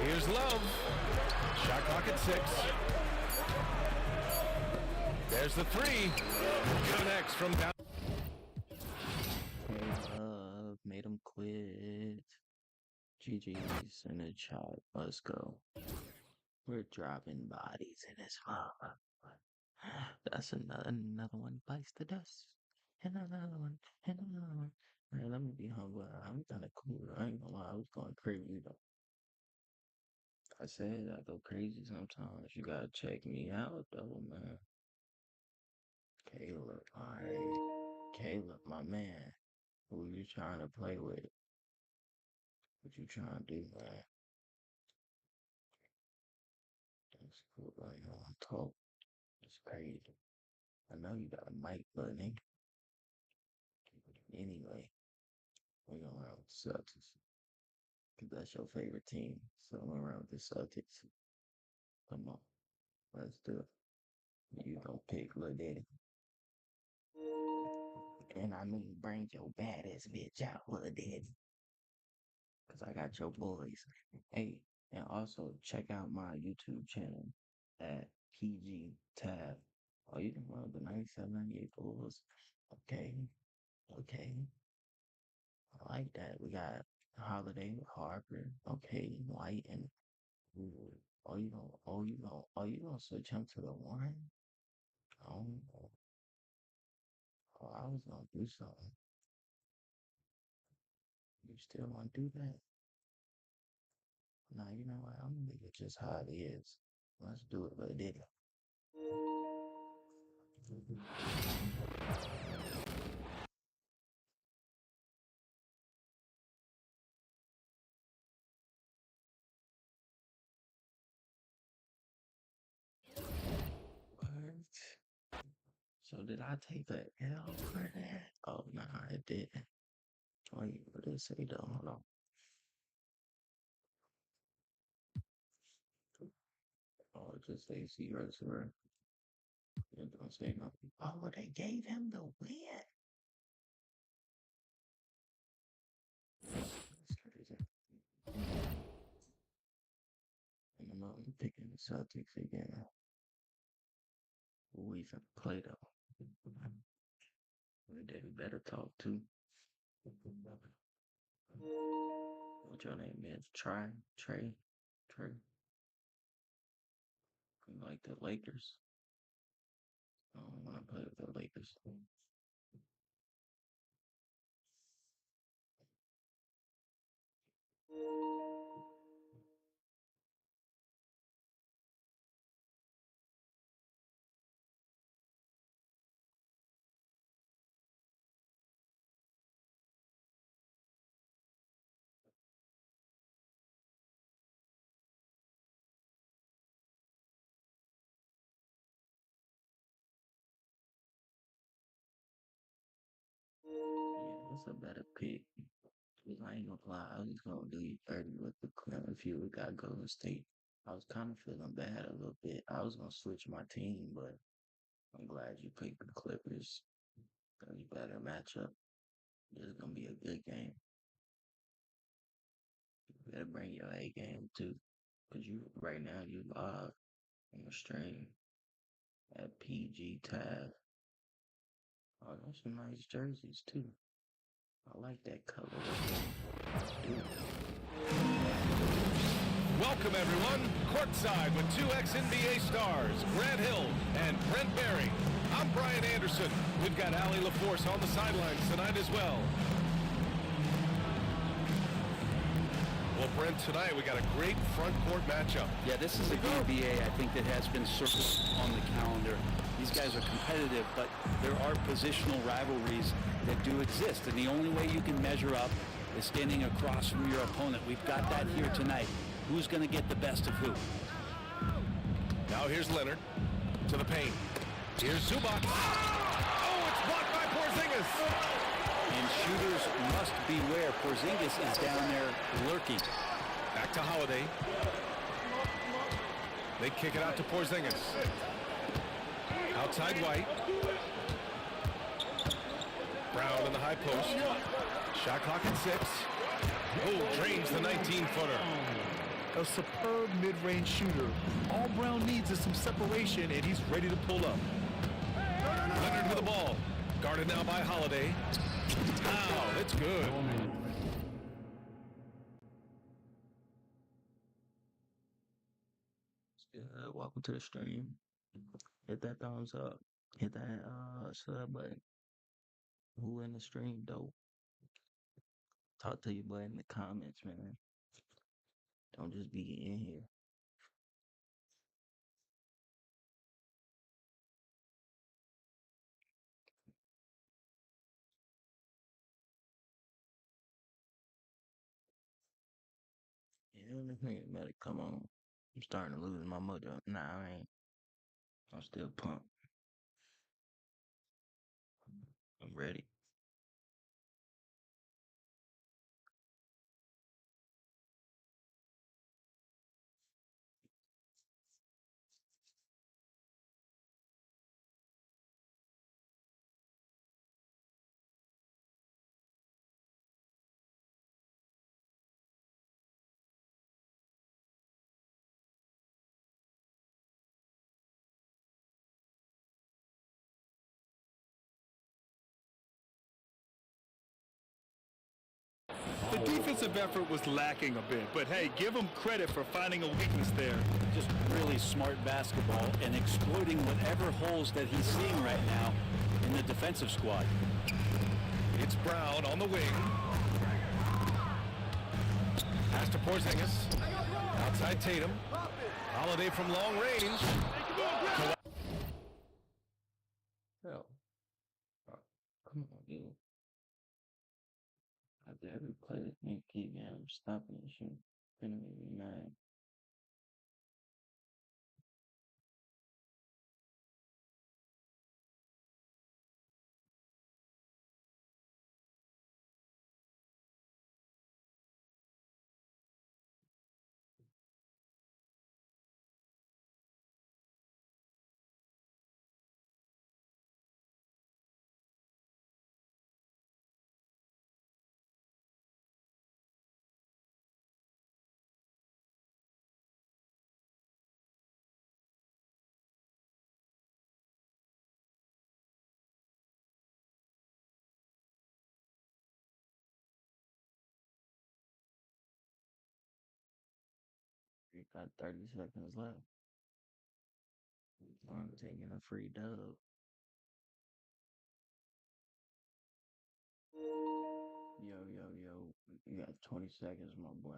Here's Love. Shot clock at 6. There's the 3. Connects from down. Love made him quit. GG's in the chat. Let's go. We're dropping bodies in this mother. That's another one bites the dust. And another one. And another one. Man, let me be humble. I'm kind of cool. I ain't gonna lie. I was going crazy though. I said I go crazy sometimes. You gotta check me out though, man. Caleb, alright. Caleb, my man. Who you trying to play with? What you trying to do, man? That's cool, like, you don't talk. It's crazy. I know you got a mic, but nigga. Anyway, we going around with the Celtics. Cause that's your favorite team. So I'm around with the Celtics. Come on. Let's do it. You gonna pick Lil Daddy. And I mean, bring your badass bitch out, Lil Daddy. Cause I got your boys. Hey, and also check out my YouTube channel at PG Tab. Oh, you can run the 9798 Bulls. Okay. I like that. We got Holiday with Harper. Okay, White and you gonna switch him to the 1? Oh, I was gonna do something. You still wanna do that? Nah, you know what? I'm gonna leave it just how it is. Let's do it, but it didn't. So did I take a L for that? Oh, nah, I didn't. Wait, what did it say though? Hold on. Oh, it just say 0-0. It don't say nothing. Oh, they gave him the win. That's crazy. And I'm picking the Celtics again. Who we finna play though? They better talk too. What your name is? Trey? You like the Lakers? I don't want to play with the Lakers. Yeah, that's a better pick. Cause I ain't gonna lie, I was gonna do you 30 with the Cleveland if you got Golden State. I was kind of feeling bad a little bit. I was gonna switch my team, but I'm glad you picked the Clippers. Gonna be better matchup. This is gonna be a good game. You better bring your A game too. Cause you right now you live on the stream at PG Tab. Oh, those some nice jerseys too. I like that color. Welcome, everyone. Courtside with two ex-NBA stars, Grant Hill and Brent Barry. I'm Brian Anderson. We've got Allie LaForce on the sidelines tonight as well. Well, Brent, tonight we got a great front court matchup. Yeah, this is a NBA, I think, that has been circled on the calendar. These guys are competitive, but there are positional rivalries that do exist, and the only way you can measure up is standing across from your opponent. We've got that here tonight. Who's going to get the best of who? Now here's Leonard to the paint. Here's Zubac. Oh, it's blocked by Porzingis. And shooters must beware. Porzingis is down there lurking. Back to Holiday. They kick it out to Porzingis. Outside White. Brown in the high post. Shot clock at 6. Oh, drains the 19-footer. A superb mid-range shooter. All Brown needs is some separation, and he's ready to pull up. Leonard with the ball. Guarded now by Holiday. Wow, that's good. Welcome to the stream. Hit that thumbs up. Hit that sub button. Who in the stream though? Talk to your boy in the comments, man. Don't just be in here. Yeah, this nigga better come on. I'm starting to lose my mojo. Nah, I ain't. I'm still pumped. I'm ready. The defensive effort was lacking a bit, but hey, give him credit for finding a weakness there. Just really smart basketball and exploiting whatever holes that he's seeing right now in the defensive squad. It's Brown on the wing. Pass to Porzingis. Outside Tatum. Holiday from long range. Hell. Come on, you. After every play, they can't keep stopping and shooting. Gonna make me mad. Got 30 seconds left. I'm taking a free dub. Yo. You got 20 seconds, my boy.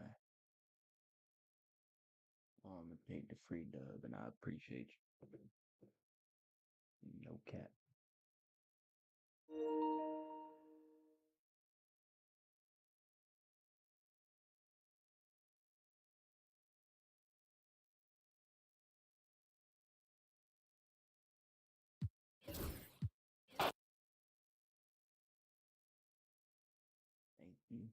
I'm gonna take the free dub, and I appreciate you. No cap. Thank you.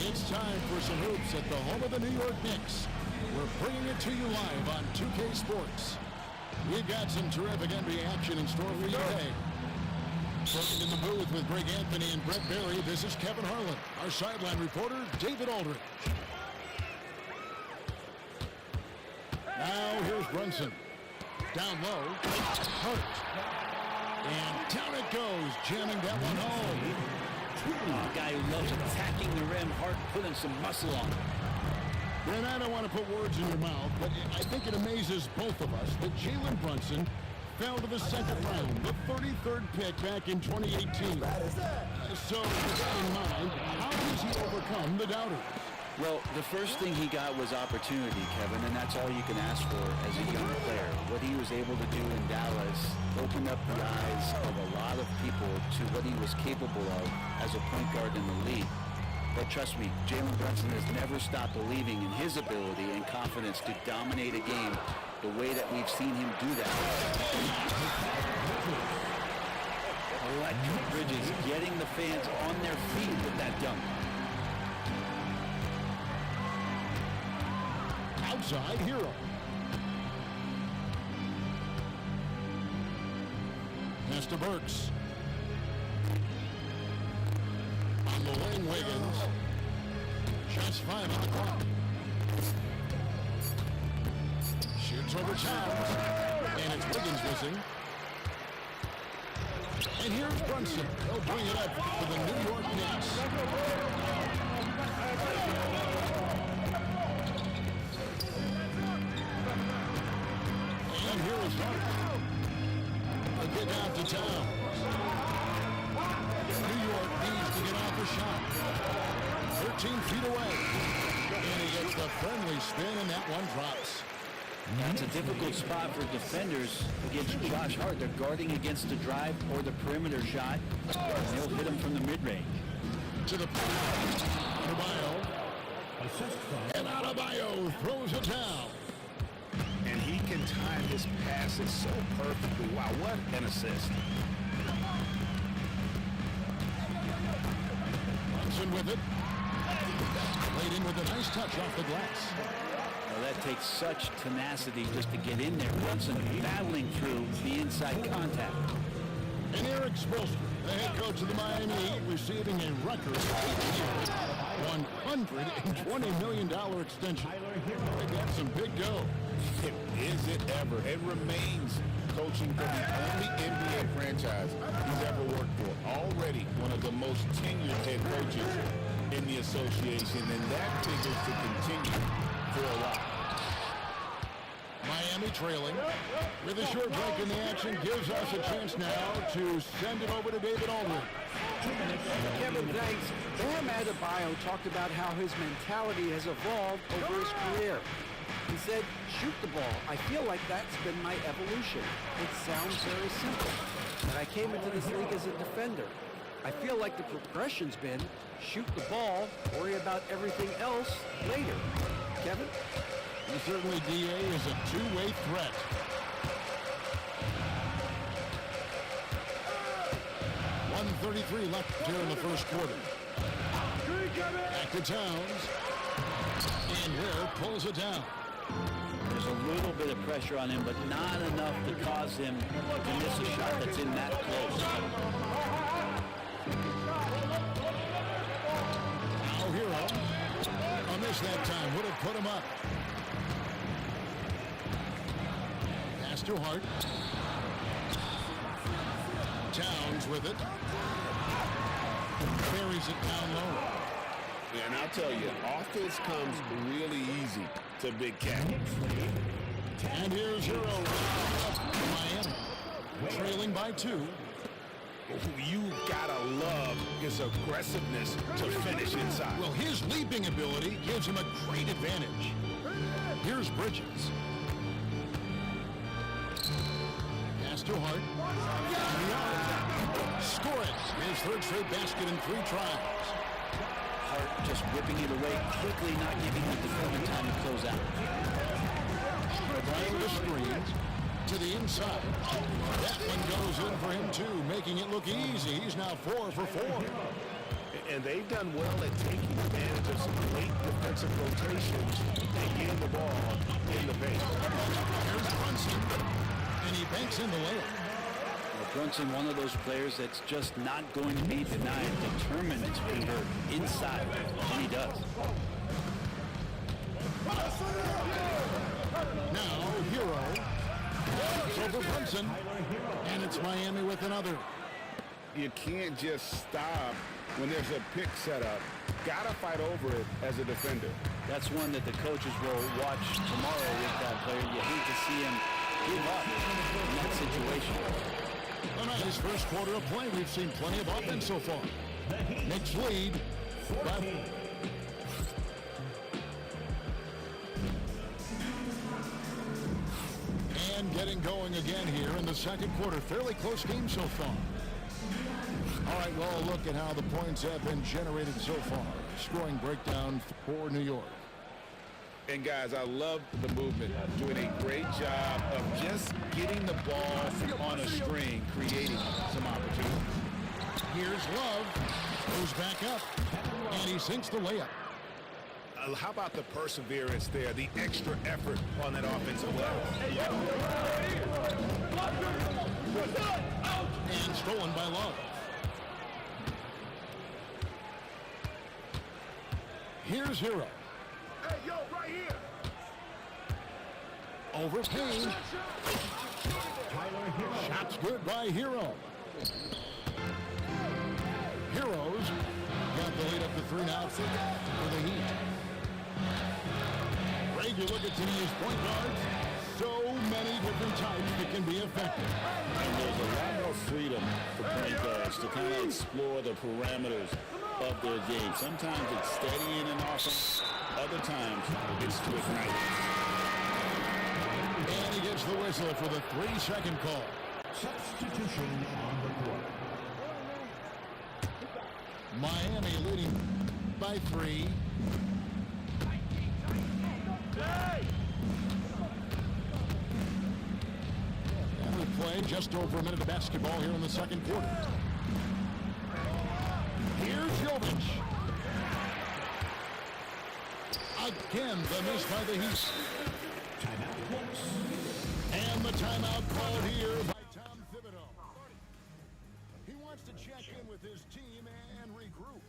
It's time for some hoops at the home of the New York Knicks. We're bringing it to you live on 2K Sports. We've got some terrific NBA action in store for you today. Working in the booth with Greg Anthony and Brett Barry, this is Kevin Harlan. Our sideline reporter, David Aldridge. Now here's Brunson. Down low, Hurt. And down it goes, jamming that one home. A guy who loves attacking the rim, Hart putting some muscle on it. And I don't want to put words in your mouth, but I think it amazes both of us that Jalen Brunson fell to the second round, the 33rd pick back in 2018. So with that in mind, how does he overcome the doubters? Well, the first thing he got was opportunity, Kevin, and that's all you can ask for as a young player. What he was able to do in Dallas opened up the eyes of a lot of people to what he was capable of as a point guard in the league. But trust me, Jalen Brunson has never stopped believing in his ability and confidence to dominate a game the way that we've seen him do that. Electric Bridges getting the fans on their feet with that dunk. Outside Hero. Pass to Burks. On the wing, Wiggins. Shots 5 on the clock. Shoots over Towns. And it's Wiggins missing. And here's Brunson. He'll bring it up for the New York Knicks. And here is Hart. A kick out to Towns. 14 feet away. And he gets the friendly spin, and that one drops. That's a difficult spot for defenders against Josh Hart. They're guarding against the drive or the perimeter shot. And they'll hit him from the mid-range. To the Adebayo. And Adebayo throws it down. And he can time his passes so perfectly. Wow, what an assist. Brunson with it. Played in with a nice touch off the glass. Well, that takes such tenacity just to get in there. Brunson battling through the inside contact. And Eric Spoelstra, the head coach of the Miami Heat, receiving a record $120 million extension. They got some big dough. Is it ever? It remains coaching for the only NBA franchise he's ever worked for. Already one of the most tenured head coaches in the association, and that figures to continue for a while. Miami trailing with a short break in the action gives us a chance now to send it over to David Aldridge. Kevin, thanks. Bam Adebayo talked about how his mentality has evolved over his career. He said, shoot the ball. I feel like that's been my evolution. It sounds very simple. But I came into this league as a defender. I feel like the progression's been shoot the ball, worry about everything else later. Kevin? And certainly DA is a two-way threat. .133 left here in the first quarter. Back to Towns. And Ware pulls it down. There's a little bit of pressure on him, but not enough to cause him to miss a shot that's in that close. Now Hero. A miss that time. Would have put him up. Pass to Hart. Towns with it. Buries it down low. And I'll tell you, offense comes really easy to Big Cat. And here's Hero. Miami trailing by 2. You gotta love his aggressiveness to finish inside. Well, his leaping ability gives him a great advantage. Here's Bridges. Pass to Hart. Score it. His third straight basket in 3 tries. Hart just whipping it away quickly, not giving the defender time to close out. Playing the screen to the inside. That one goes in for him too, making it look easy. He's now 4 for 4. And they've done well at taking advantage of some late defensive rotations and getting the ball in the paint. Here's Brunson, and he banks in the layup. Brunson, one of those players that's just not going to be denied, determined to convert inside, and he does. Now, Hero. So for Brunson, and it's Miami with another. You can't just stop when there's a pick set up. Gotta fight over it as a defender. That's one that the coaches will watch tomorrow with that player. You hate to see him give up in that situation. On his first quarter of play, we've seen plenty of offense so far. Knicks lead. And getting going again here in the second quarter. Fairly close game so far. All right, well, look at how the points have been generated so far. Scoring breakdown for New York. And guys, I love the movement. Doing a great job of just getting the ball on a string, creating some opportunities. Here's Love. Goes back up. And he sinks the layup. How about the perseverance there, the extra effort on that offensive level? And stolen by Love. Here's Hero. Hey, yo, right here. Over Payne. Shots good by Hero. Heroes got the lead up to 3 now for the Heat. Greg, you look at today's point guards. So many different types that can be effective. And there's a lot more of freedom for point guards to kind of explore the parameters of their game. Sometimes it's steadying an offense. Other times it's to ignite. And he gets the whistle for the 3-second call. Substitution on the court. Miami leading by 3. And we play just over a minute of basketball here in the second quarter. Here's Jovic. Again, the miss by the Heat. And the timeout called here by Tom Thibodeau. He wants to check in with his team and regroup.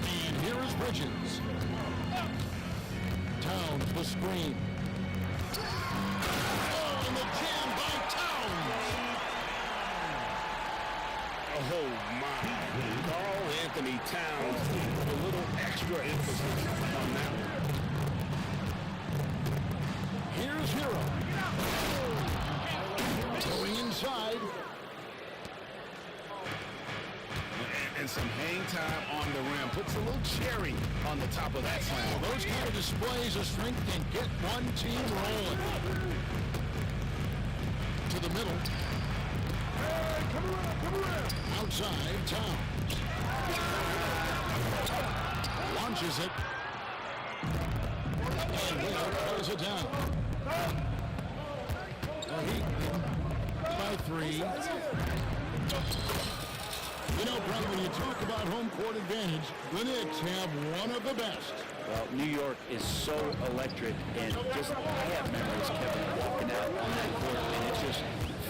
And here is Bridges. Towns the screen. Oh, and the jam by Towns. Oh, my. Karl Anthony Towns with a little extra emphasis on that one. Here's Hero. Going inside. And some hang time on the rim. Puts a little cherry on the top of that slam. Those kind of displays of strength can get one team rolling. To the middle. Hey, come around. Outside, Towns. Launches it. And Wheeler pulls it down. The Heat by 3. You know, Brent, when you talk about home court advantage, the Knicks have one of the best. Well, New York is so electric, and just, I have memories, Kevin, walking out on that court, and it's just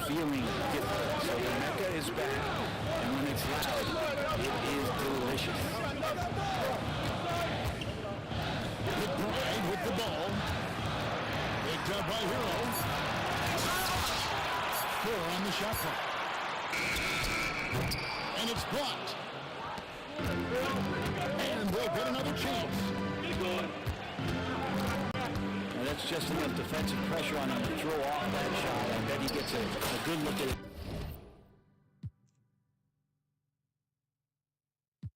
feeling different. So the Mecca is back, and when it's loud, it is delicious. McBride with the ball. Picked up by Hero. 4 on the shot clock. And it's blocked. And they'll get another chance. Now that's just enough defensive pressure on him to throw off that shot. I bet he gets a good look at it.